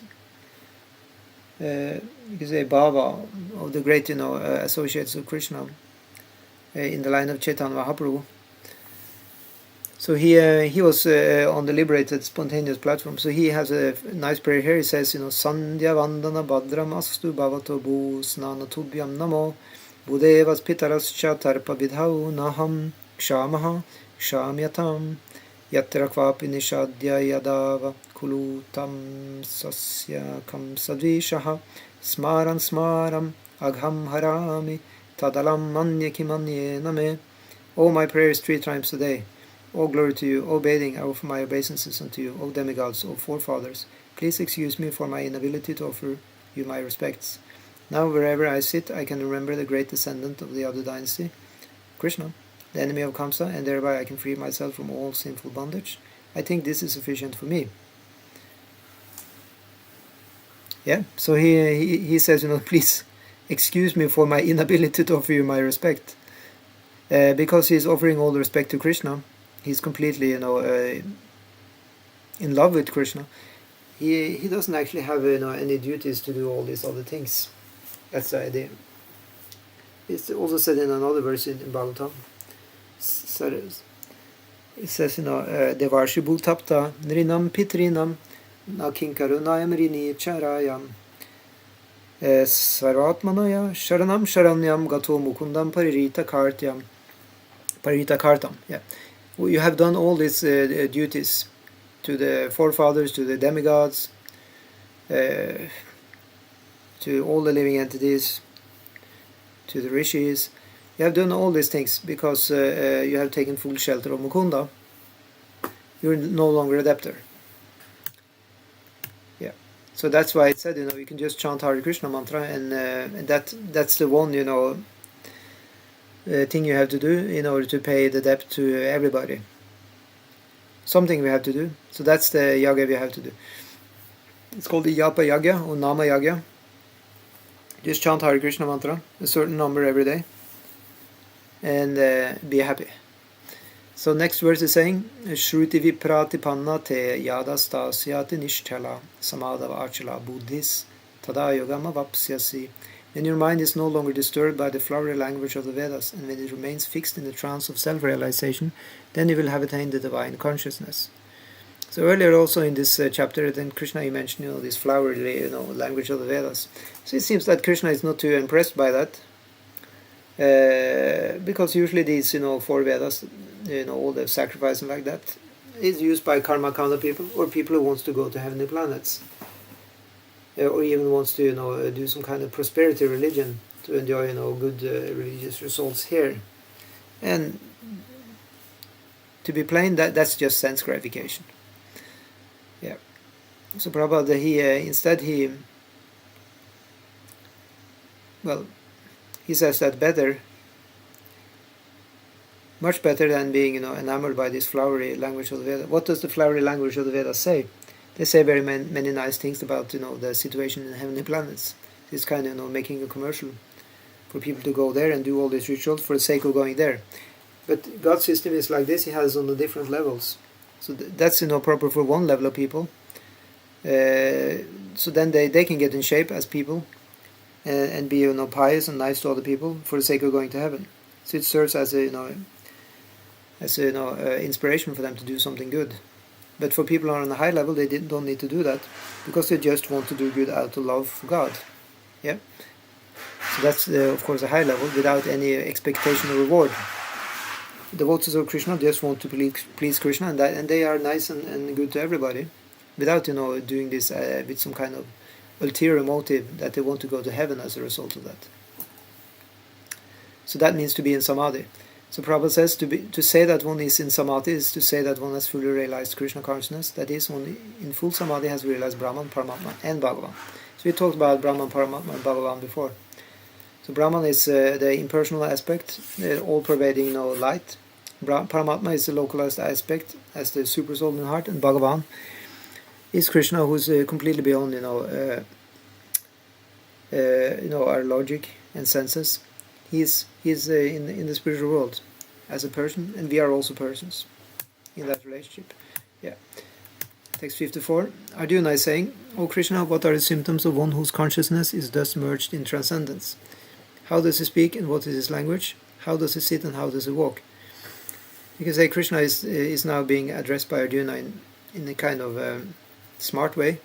you could say, bhava of the great, associates of Krishna in the line of Chaitanya Mahaprabhu. So he was on the liberated, spontaneous platform. So he has a nice prayer here. He says, Sandhya Vandana Bhadram Astu Bhavato Bhu Snana Tubhyam Namo Budevas Pitarascha Tarpa Vidhau Naham Kshamaha Kshamyatam Yatra Kvapi Nishadya Yadava Kulutam Sasya Kam Sadvishaha Smaran Smaram Agham Harami Tadalam Manye Kimanye Name. Oh, my prayers 3 times a day. O glory to you, O bathing, I offer my obeisances unto you, O demigods, O forefathers. Please excuse me for my inability to offer you my respects. Now wherever I sit, I can remember the great descendant of the other dynasty, Krishna, the enemy of Kamsa, and thereby I can free myself from all sinful bondage. I think this is sufficient for me. Yeah, so he says, please excuse me for my inability to offer you my respect. Because he's offering all the respect to Krishna, he's completely, in love with Krishna. He doesn't actually have, any duties to do all these other things. That's the idea. It's also said in another verse in Bhagavatam. It says, Devarshi Bhutapta Nrinam Pitrinam Nakinkarunayam Rini Charayam Sarvatmanaya Sharanam Sharanyam Gato Mukundam Paririta Kartam. Yeah. Well, you have done all these duties to the forefathers, to the demigods, to all the living entities, to the rishis. You have done all these things because you have taken full shelter of Mukunda. You're no longer a debtor. Yeah. So that's why it said, you can just chant Hare Krishna mantra, and that's the one, thing you have to do in order to pay the debt to everybody. Something we have to do. So that's the yaga we have to do. It's called the Yapa Yaga or Nama Yaga. Just chant Hare Krishna mantra, a certain number every day, and be happy. So next verse is saying, Shruti vipratipanna te yadastasyati nishthala samadava achala buddhis tada yogama vapsyasi. When your mind is no longer disturbed by the flowery language of the Vedas, and when it remains fixed in the trance of self-realization, then you will have attained the divine consciousness. So earlier also in this chapter, then Krishna, he mentioned, this flowery, language of the Vedas. So it seems that Krishna is not too impressed by that, because usually these, 4 Vedas, all the sacrifice and like that, is used by karma kanda people, or people who wants to go to heavenly planets, or even wants to, do some kind of prosperity religion to enjoy, good religious results here. And to be plain, that's just sense gratification. Yeah. So Prabhupada, he says that much better than being, enamored by this flowery language of the Vedas. What does the flowery language of the Vedas say? They say very many nice things about, the situation in heavenly planets. It's kind of, making a commercial for people to go there and do all these rituals for the sake of going there. But God's system is like this. He has on the different levels. So that's, proper for one level of people. So then they can get in shape as people and be, pious and nice to other people for the sake of going to heaven. So it serves as a, inspiration for them to do something good. But for people who are on a high level, they don't need to do that, because they just want to do good out of love for God. Yeah. So that's, of course, a high level without any expectation of reward. Devotees of Krishna just want to please Krishna, and they are nice and good to everybody, without, doing this with some kind of ulterior motive that they want to go to heaven as a result of that. So that means to be in samadhi. So Prabhupada says to say that one is in samadhi is to say that one has fully realized Krishna consciousness. That is, one in full samadhi has realized Brahman, Paramatma, and Bhagavan. So we talked about Brahman, Paramatma, and Bhagavan before. So Brahman is the impersonal aspect, the all-pervading light. Paramatma is the localized aspect as the super soul in the heart, and Bhagavan is Krishna, who's completely beyond our logic and senses. He's in the spiritual world as a person, and we are also persons in that relationship. Yeah. Text 54. Arjuna is saying, O Krishna, what are the symptoms of one whose consciousness is thus merged in transcendence? How does he speak and what is his language? How does he sit and how does he walk? You can say Krishna is now being addressed by Arjuna in a kind of smart way.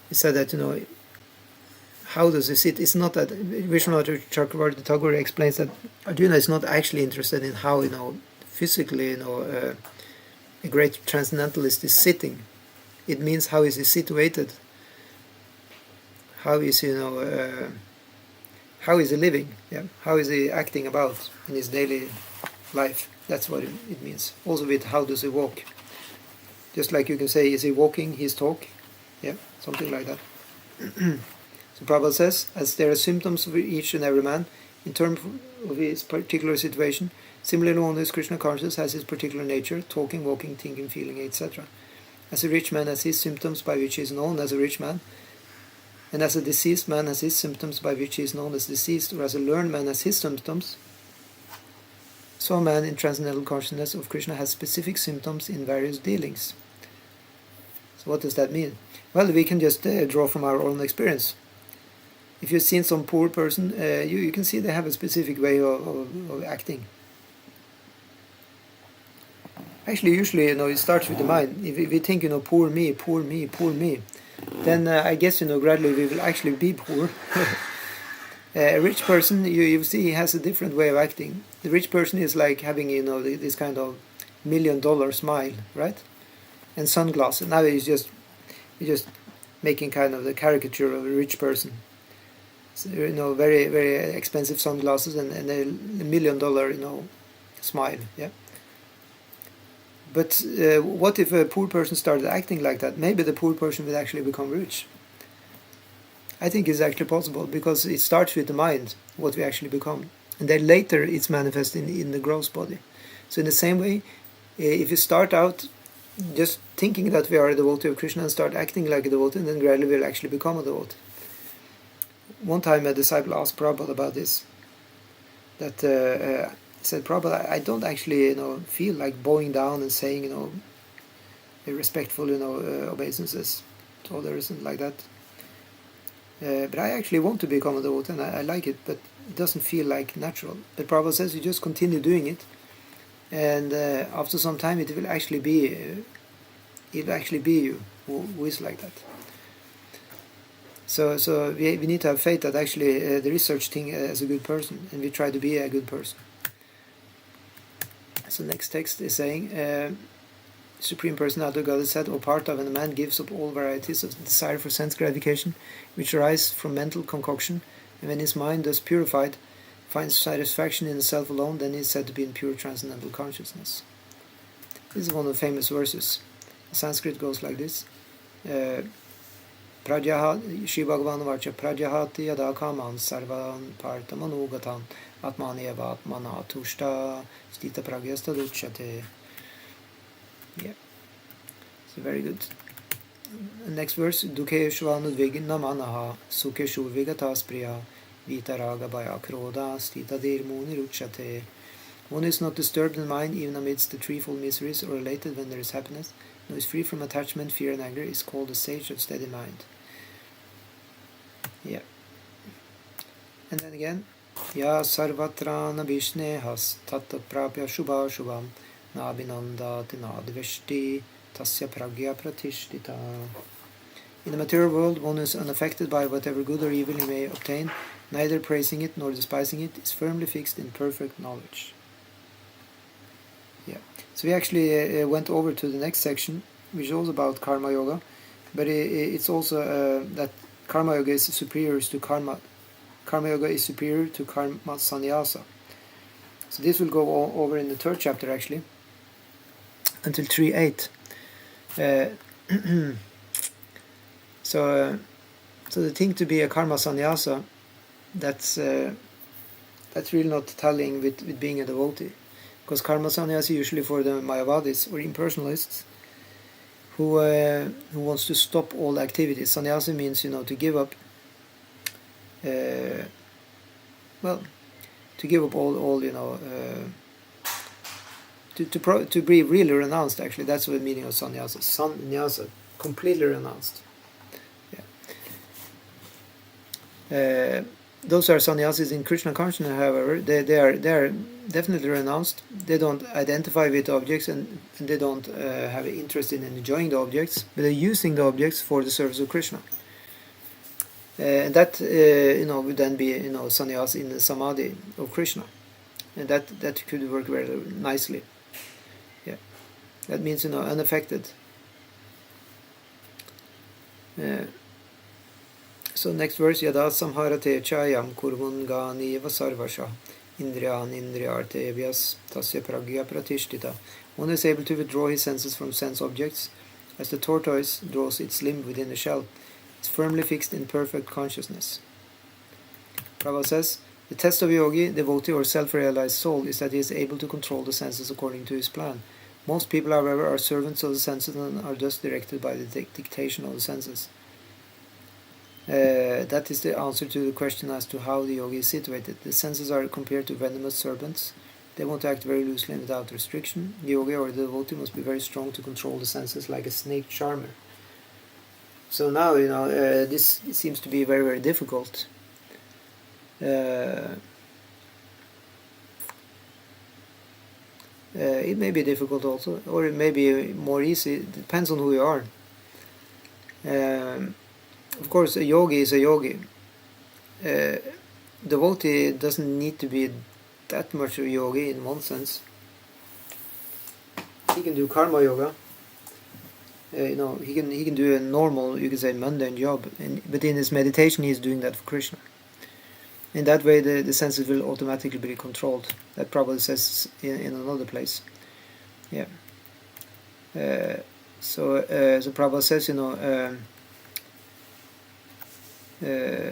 He said that, how does he sit? It's not that Vishwanath Chakravarti Tagore explains that Arjuna is not actually interested in how, physically, a great transcendentalist is sitting. It means how is he situated? How is he, how is he living? Yeah, how is he acting about in his daily life? That's what it means. Also with how does he walk? Just like you can say, is he walking his talk? Yeah, something like that. So Prabhupada says, as there are symptoms of each and every man, in terms of his particular situation. Similarly, one who is Krishna conscious has his particular nature, talking, walking, thinking, feeling, etc. As a rich man has his symptoms by which he is known as a rich man, and as a deceased man has his symptoms by which he is known as deceased, or as a learned man has his symptoms, so a man in transcendental consciousness of Krishna has specific symptoms in various dealings. So what does that mean? Well, we can just draw from our own experience. If you've seen some poor person, you can see they have a specific way of acting. Actually, usually, it starts with the mind. If we think, poor me, poor me, poor me, then I guess, gradually we will actually be poor. A rich person, you see, he has a different way of acting. The rich person is like having, this kind of $1 million smile, right? And sunglasses. Now he's just making kind of the caricature of a rich person. So, very, very expensive sunglasses and a $1 million, smile, yeah. But what if a poor person started acting like that? Maybe the poor person will actually become rich. I think it's actually possible, because it starts with the mind, what we actually become. And then later it's manifested in the gross body. So in the same way, if you start out just thinking that we are a devotee of Krishna and start acting like a devotee, and then gradually we'll actually become a devotee. One time a disciple asked Prabhupada about this, that he said, Prabhupada, I don't actually feel like bowing down and saying respectful obeisances to others and like that. But I actually want to become a devotee, and I like it, but it doesn't feel like natural. But Prabhupada says you just continue doing it, and after some time it will actually be you who is like that. So we need to have faith that actually there is such thing as a good person, and we try to be a good person. So next text is saying, Supreme Personality of Godhead said, O Partha, when a man gives up all varieties of desire for sense gratification, which arise from mental concoction, and when his mind, thus purified, finds satisfaction in the self alone, then he is said to be in pure transcendental consciousness. This is one of the famous verses. The Sanskrit goes like this. Prajahat, Shri Bhagavan Varcha, Prajahati yada kaman sarvan partha manugatan atmani eva atmana tushta stita pragyasta duchyate. Yeah, so very good. Next verse, Dukeshu anudvigna manaha sukeshu vigatas priya vitaraga bhaya kroda stita dirmuni ruchyate. One is not disturbed in mind even amidst the threefold miseries, or elated when there is happiness, nor is free from attachment, fear and anger, is called a sage of steady mind. Yeah. And then again, Ya sarvatra nabhishnehas tatta prapya shubha shubham nabhinandati nadveshti tasya pragya pratishtita. In the material world, one is unaffected by whatever good or evil he may obtain, neither praising it nor despising it, is firmly fixed in perfect knowledge. Yeah. So we actually went over to the next section, which is also about karma yoga, but it's also that karma yoga is superior to karma. Karma yoga is superior to karma sannyasa. So this will go over in the third chapter actually, until 3.8. So the thing to be a karma sannyasa, that's really not tallying with being a devotee, because karma sannyasa usually for the Mayavadis or impersonalists who wants to stop all activities. Sannyasa means to give up. To give up all to be really renounced. Actually, that's the meaning of sannyasa. Sannyasa, completely renounced. Yeah. Those are sannyasis in Krishna consciousness. However, they are definitely renounced. They don't identify with objects, and they don't have an interest in enjoying the objects, but they're using the objects for the service of Krishna. And that would then be sannyas in the samadhi of Krishna, and that could work very nicely. Yeah, that means unaffected. So next verse, Yada samharate chayam kurvun gani vasarvasha indriyan indriyarte vyas tasya pragya pratishtita. One is able to withdraw his senses from sense objects, as the tortoise draws its limb within the shell. It's firmly fixed in perfect consciousness. Prabhupada says, The test of a yogi, devotee, or self-realized soul is that he is able to control the senses according to his plan. Most people, however, are servants of the senses and are thus directed by the dictation of the senses. That is the answer to the question as to how the yogi is situated. The senses are compared to venomous serpents. They want to act very loosely and without restriction. The yogi or the devotee must be very strong to control the senses like a snake charmer. So now, this seems to be very, very difficult. It may be difficult also, or it may be more easy. It depends on who you are. Of course, a yogi is a yogi. Devotee doesn't need to be that much of a yogi in one sense. He can do karma yoga. He can do a normal, you could say, mundane job, but in his meditation he is doing that for Krishna. In that way, the senses will automatically be controlled. That probably says in another place. Yeah. So Prabhupada says,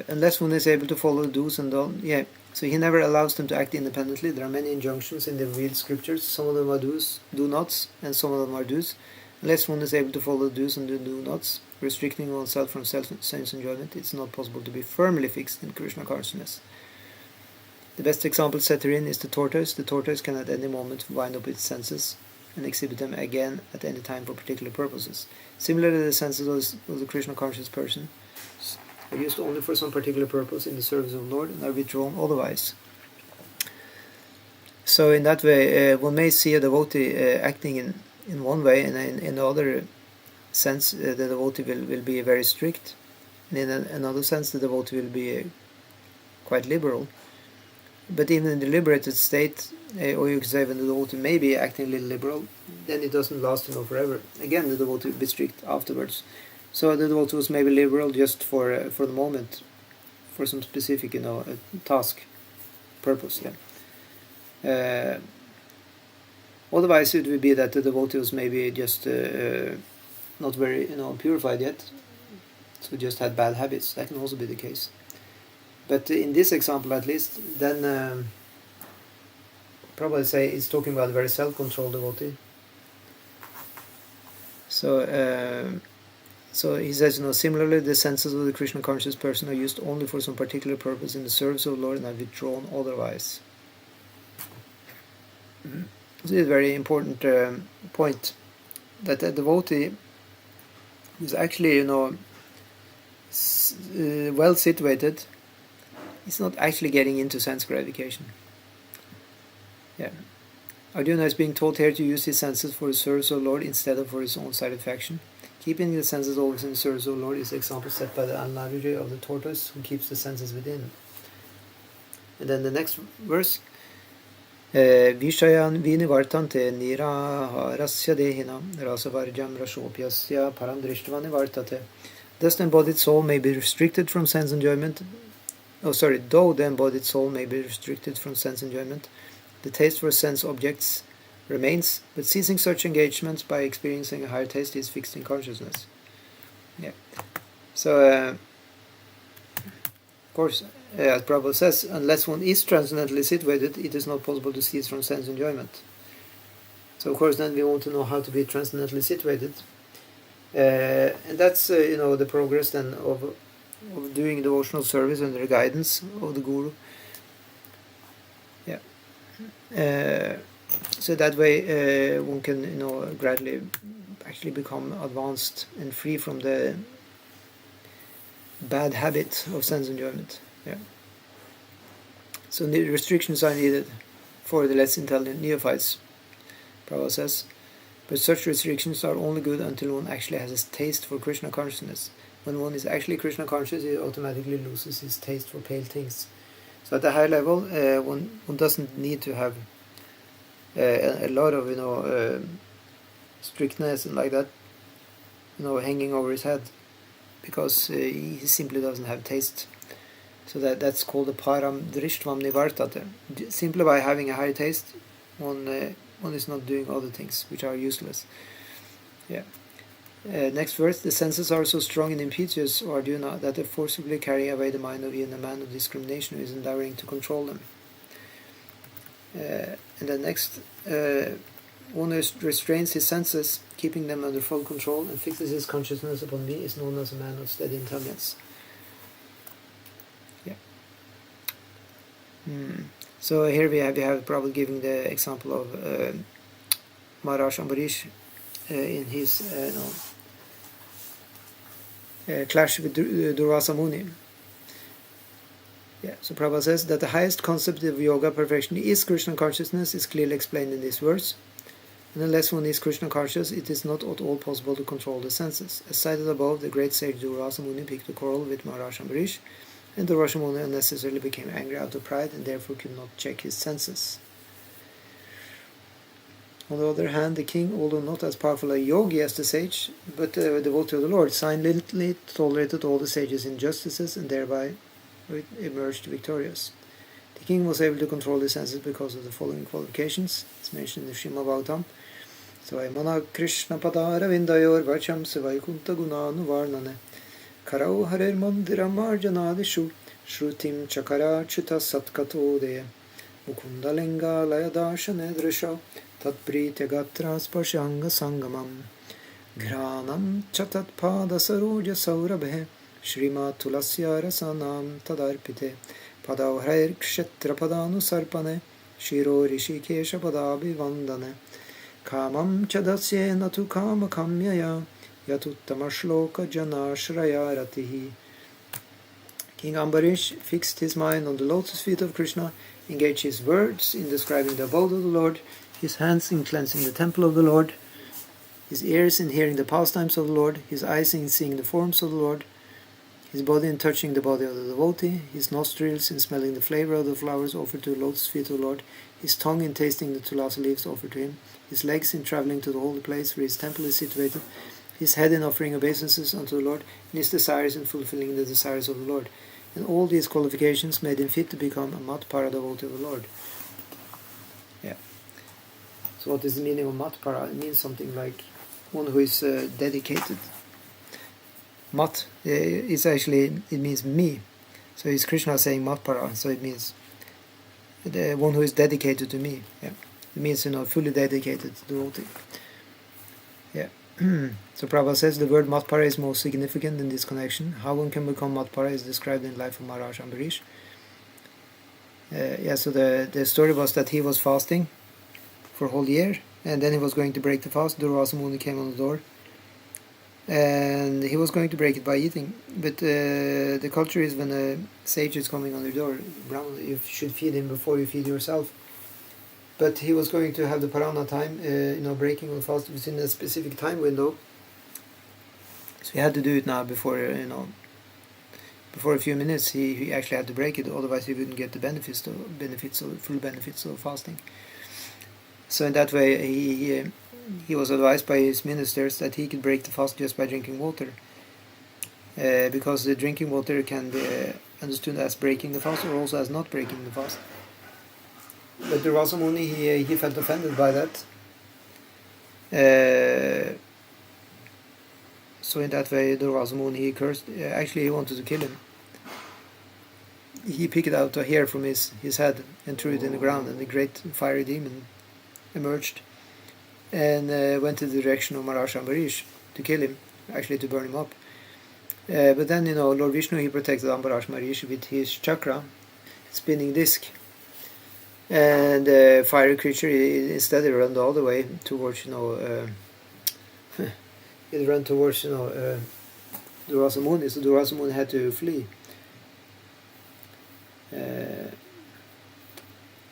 unless one is able to follow the do's and don'ts, so he never allows them to act independently. There are many injunctions in the real scriptures. Some of them are do's, do-nots, and some of them are do's. Unless one is able to follow the do's and the do-nots, restricting oneself from sense enjoyment, it's not possible to be firmly fixed in Krishna consciousness. The best example set herein is the tortoise. The tortoise can at any moment wind up its senses and exhibit them again at any time for particular purposes. Similarly, the senses of the Krishna conscious person are used only for some particular purpose in the service of the Lord and are withdrawn otherwise. So in that way, one may see a devotee acting in one way, and in the other sense, the devotee will be very strict, and in another sense, the devotee will be quite liberal. But even in the liberated state, or you could say when the devotee may be acting a little liberal, then it doesn't last forever. Again, the devotee will be strict afterwards. So the devotee was maybe liberal just for the moment, for some specific, task, purpose. Yeah. Otherwise, it would be that the devotee was maybe just not very, purified yet, so just had bad habits. That can also be the case. But in this example, at least, then probably say it's talking about a very self-controlled devotee. So he says, similarly, the senses of the Krishna conscious person are used only for some particular purpose in the service of the Lord and are withdrawn otherwise. This is a very important point, that a devotee is actually, well situated. It's not actually getting into sense gratification. Yeah. Arjuna is being taught here to use his senses for the service of the Lord instead of for his own satisfaction. Keeping the senses always in the service of the Lord is the example set by the analogy of the tortoise who keeps the senses within. And then the next verse, Vishayan vinivartante niraharasya dehina rasavarjam rashopyasya paramdrishtva nivartate. Thus the embodied soul may be restricted from sense enjoyment. Though the embodied soul may be restricted from sense enjoyment, the taste for sense objects remains, but ceasing such engagements by experiencing a higher taste is fixed in consciousness. Yeah. So, of course, as Prabhupada says, unless one is transcendently situated, it is not possible to cease from sense enjoyment. So, of course, then we want to know how to be transcendently situated, and that's the progress then of doing devotional service under the guidance of the Guru. Yeah. So that way one can gradually actually become advanced and free from the bad habit of sense enjoyment. Yeah. So the restrictions are needed for the less intelligent neophytes, Prabhupada says, but such restrictions are only good until one actually has a taste for Krishna consciousness. When one is actually Krishna conscious, he automatically loses his taste for pale things. So at a high level, one doesn't need to have a lot of strictness and like that, hanging over his head, because he simply doesn't have taste. So that's called the param drishtvam nivartate. Simply by having a high taste, one is not doing other things which are useless. Yeah. Next verse, the senses are so strong and impetuous, O Arjuna, that they forcibly carry away the mind of even a man of discrimination who is endeavoring to control them. And then next, one who restrains his senses, keeping them under full control, and fixes his consciousness upon me, is known as a man of steady intelligence. Yeah. So here we have probably giving the example of Maharaj Ambarish in his clash with Durvasa Muni. Yeah, so Prabhupada says that the highest concept of yoga perfection is Krishna consciousness is clearly explained in this verse. And unless one is Krishna conscious, it is not at all possible to control the senses. As cited above, the great sage Durvasa Muni picked a quarrel with Maharaj Ambarish, and Durvasa Muni unnecessarily became angry out of pride and therefore could not check his senses. On the other hand, the king, although not as powerful a yogi as the sage, but a devotee of the Lord, silently tolerated all the sage's injustices and thereby emerged victorious. The king was able to control his senses because of the following qualifications. It's mentioned in the Srimad Bhagavatam. Svaimana Krishna Padara Vindayor Vacham Sivaikunta Gunanu Varnane Karau Harir Mandiram Arjanadishu Shrutim Chakara Chita Satkatode Mukunda Linga Layadashane Drisha Tatpritya Gatra Spashanga Sangamam Granam Chatat Pada Saroja Saurabhe Shrima Tulasya Rasanam Tadarpite Padavhrair Kshetra Padanu Sarpane Shiro Rishikesha Padabi Vandane Kamam Chadasyena tu Kama Kamyaya Yatuttama Shloka Janashraya Ratihi. King Ambarish fixed his mind on the lotus feet of Krishna, engaged his words in describing the abode of the Lord, his hands in cleansing the temple of the Lord, his ears in hearing the pastimes of the Lord, his eyes in seeing the forms of the Lord, his body in touching the body of the devotee, his nostrils in smelling the flavor of the flowers offered to the lotus feet of the Lord, his tongue in tasting the tulasi leaves offered to him, his legs in traveling to the holy place where his temple is situated, his head in offering obeisances unto the Lord, and his desires in fulfilling the desires of the Lord. And all these qualifications made him fit to become a Matpara devotee of the Lord. Yeah. So what is the meaning of Matpara? It means something like one who is dedicated. Mat is actually, it means me. So it's Krishna saying Matpara, so it means the one who is dedicated to me. Yeah. It means, fully dedicated devotee. Yeah. So Prabhupada says the word Matpara is most significant in this connection. How one can become Matpara is described in the life of Maharaj Ambarish. So the story was that he was fasting for a whole year, and then he was going to break the fast. Durvasa Muni came on the door, and he was going to break it by eating. But the culture is when a sage is coming on the door, you should feed him before you feed yourself. But he was going to have the Parana time, breaking the fast within a specific time window. So he had to do it now before a few minutes. He actually had to break it, otherwise he wouldn't get the full benefits of fasting. So in that way, he was advised by his ministers that he could break the fast just by drinking water, because the drinking water can be understood as breaking the fast or also as not breaking the fast. But Durvasa Muni, he felt offended by that. So in that way, Durvasa Muni, he cursed. Actually, he wanted to kill him. He picked out a hair from his head and threw it in the ground, and the great fiery demon emerged and went in the direction of Maharaj Ambarish to kill him, actually to burn him up. But then, Lord Vishnu, he protected Maharaj Ambarish with his chakra, spinning disc. And the fiery creature, instead it ran all the way towards, it ran towards, Durvasa Muni, so Durvasa Muni had to flee.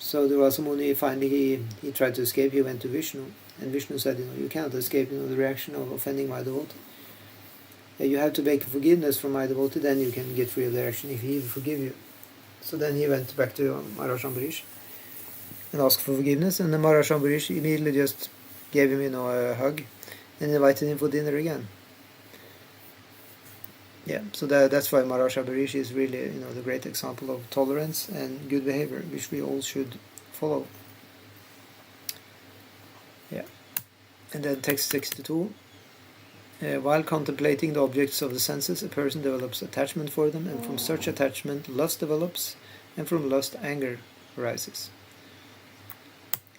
So Durvasa Muni, finally, he tried to escape. He went to Vishnu, and Vishnu said, you cannot escape, the reaction of offending my devotee. You have to beg forgiveness from my devotee, then you can get free of the reaction if he will forgive you. So then he went back to Maharaj Ambarish and asked for forgiveness, and the Maharaj Ambarish immediately just gave him, a hug and invited him for dinner again. Yeah, so that's why Maharaj Ambarish is really, the great example of tolerance and good behavior, which we all should follow. Yeah. And then text 62. While contemplating the objects of the senses, a person develops attachment for them, and from such attachment lust develops, and from lust anger arises.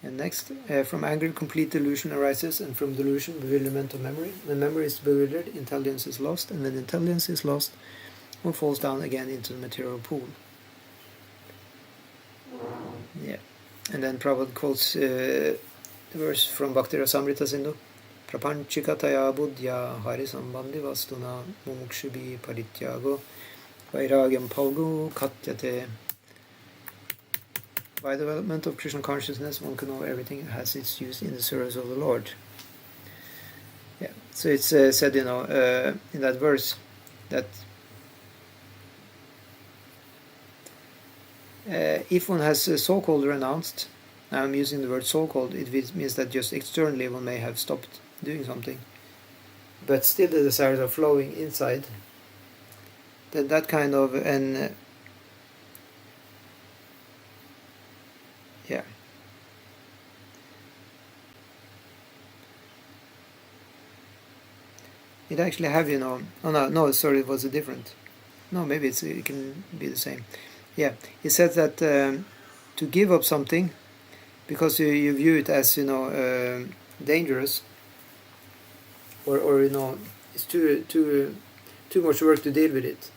And next, from anger complete delusion arises, and from delusion bewilderment of memory. When memory is bewildered, intelligence is lost, and when intelligence is lost, one falls down again into the material pool. Yeah. And then Prabhupada quotes the verse from Bhakti Rasamrita Sindhu. Prapanchikataya buddhya harisambandhi vastuna mumukshubi parityago vairagyam palgu katyate. By development of Krishna consciousness, one can know everything has its use in the service of the Lord. Yeah. So it's said, in that verse that if one has so-called renounced, I'm using the word so-called, it means that just externally one may have stopped doing something, but still the desires are flowing inside, then that kind of it actually have, sorry, it was a different, maybe it can be the same. Yeah, it says that to give up something because you view it as dangerous, or it's too much work to deal with it.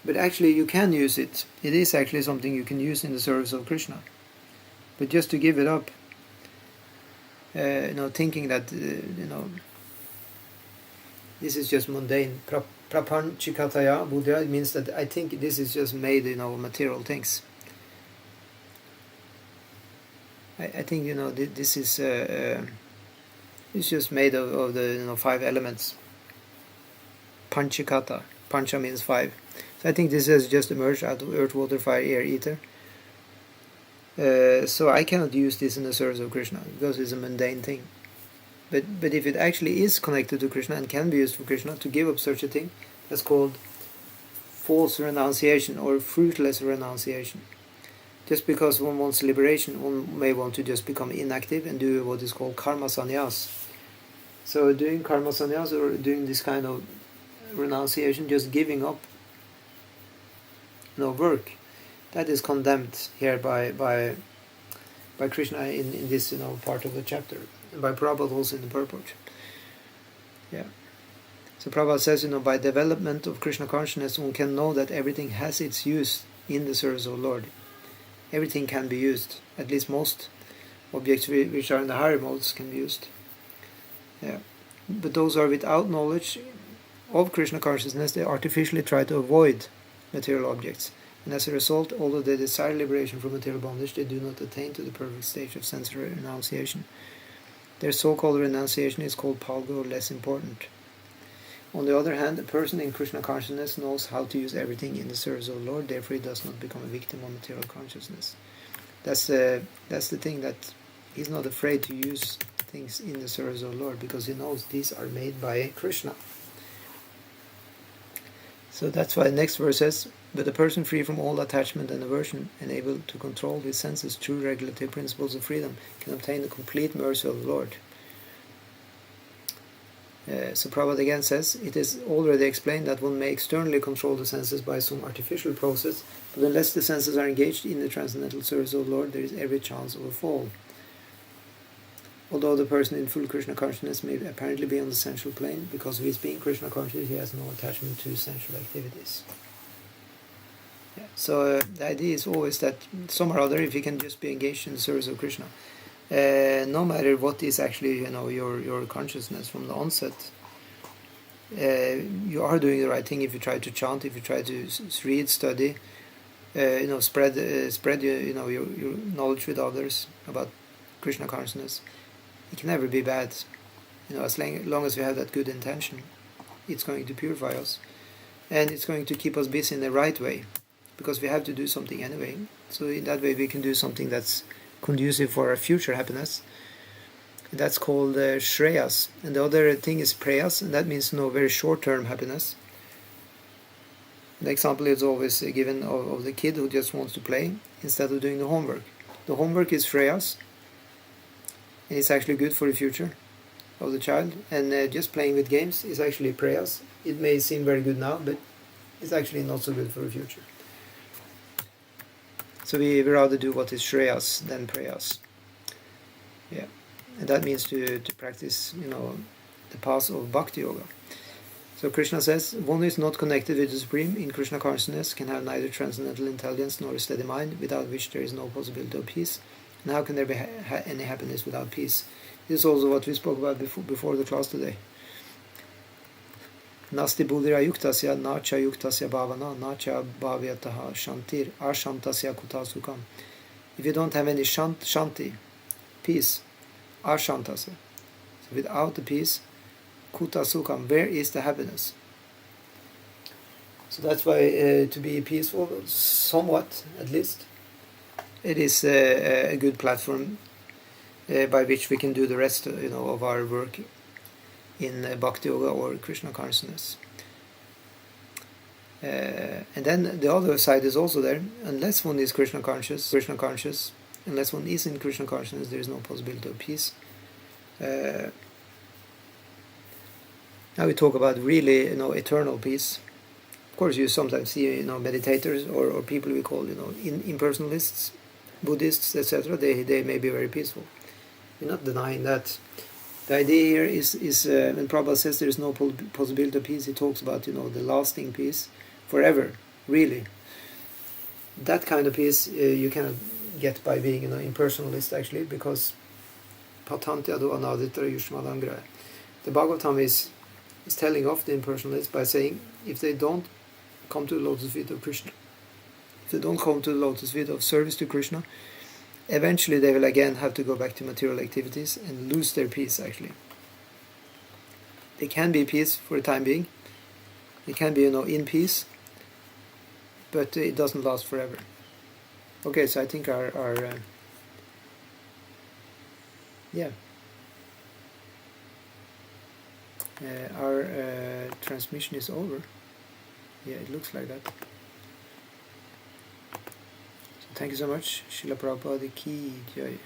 But actually you can use it. It is actually something you can use in the service of Krishna. But just to give it up, thinking that this is just mundane. Prapanchikataya buddha, it means that I think this is just made of material things. I think this is it's just made of the 5 elements. Panchikata. Pancha means 5. So I think this has just emerged out of earth, water, fire, air, ether. So I cannot use this in the service of Krishna because it's a mundane thing. But if it actually is connected to Krishna and can be used for Krishna, to give up such a thing, that's called false renunciation or fruitless renunciation. Just because one wants liberation, one may want to just become inactive and do what is called karma sannyas. So doing karma sannyas, or doing this kind of renunciation, just giving up work, that is condemned here by Krishna in this part of the chapter, and by Prabhupada also in the purport. Yeah. So Prabhupada says, by development of Krishna consciousness, one can know that everything has its use in the service of the Lord. Everything can be used. At least most objects which are in the higher modes can be used. Yeah. But those who are without knowledge of Krishna consciousness, they artificially try to avoid material objects. And as a result, although they desire liberation from material bondage, they do not attain to the perfect stage of sensory renunciation. Their so-called renunciation is called palgu, or less important. On the other hand, a person in Krishna consciousness knows how to use everything in the service of the Lord, therefore he does not become a victim of material consciousness. That's the thing, that he's not afraid to use things in the service of the Lord, because he knows these are made by Krishna. So that's why the next verse says, but a person free from all attachment and aversion and able to control his senses through regulative principles of freedom can obtain the complete mercy of the Lord. So Prabhupada again says, it is already explained that one may externally control the senses by some artificial process, but unless the senses are engaged in the transcendental service of the Lord, there is every chance of a fall. Although the person in full Krishna consciousness may apparently be on the sensual plane, because of his being Krishna conscious, he has no attachment to sensual activities. Yeah. So the idea is always that some or other, if you can just be engaged in the service of Krishna, no matter what is actually your consciousness from the onset, you are doing the right thing if you try to chant, if you try to read, study, spread your knowledge with others about Krishna consciousness. It can never be bad. As long as we have that good intention, it's going to purify us, and it's going to keep us busy in the right way, because we have to do something anyway. So in that way we can do something that's conducive for our future happiness. That's called Shreyas. And the other thing is Preyas, and that means very short-term happiness. The example is always given of the kid who just wants to play instead of doing the homework. The homework is Shreyas, and it's actually good for the future. of the child, and just playing with games is actually prayas. It may seem very good now, but it's actually not so good for the future. So we rather do what is shreyas than prayas. Yeah, and that means to practice, the path of bhakti yoga. So Krishna says, one who is not connected with the Supreme in Krishna consciousness can have neither transcendental intelligence nor a steady mind, without which there is no possibility of peace. And how can there be any happiness without peace? This is also what we spoke about before the class today. Nasti buddhira yuktasya nacha yuktasya bhavana nacha bhavyataha shantir ashantasya kutasukam. If you don't have any shanti, peace, ashantasya, so without the peace, kutasukam, where is the happiness? So that's why to be peaceful, somewhat at least, it is a good platform by which we can do the rest of our work in Bhakti Yoga or Krishna consciousness. And then the other side is also there. Unless one is Krishna conscious, unless one is in Krishna consciousness, there is no possibility of peace. Now we talk about really, eternal peace. Of course, you sometimes see, meditators or people we call, impersonalists, Buddhists, etc. They may be very peaceful. We're not denying that. The idea here is when Prabhupada says there is no possibility of peace, he talks about, the lasting peace, forever, really. That kind of peace you cannot get by being, impersonalist, actually, because patantyadu anaditra yushmadangra. The Bhagavatam is telling off the impersonalists by saying, if they don't come to the lotus feet of Krishna, if they don't come to the lotus feet of service to Krishna, eventually they will again have to go back to material activities and lose their peace, actually. They can be peace for the time being. They can be, in peace, but it doesn't last forever. Okay, so I think our transmission is over. Yeah, it looks like that. Thank you so much. Srila Prabhupada ki jai.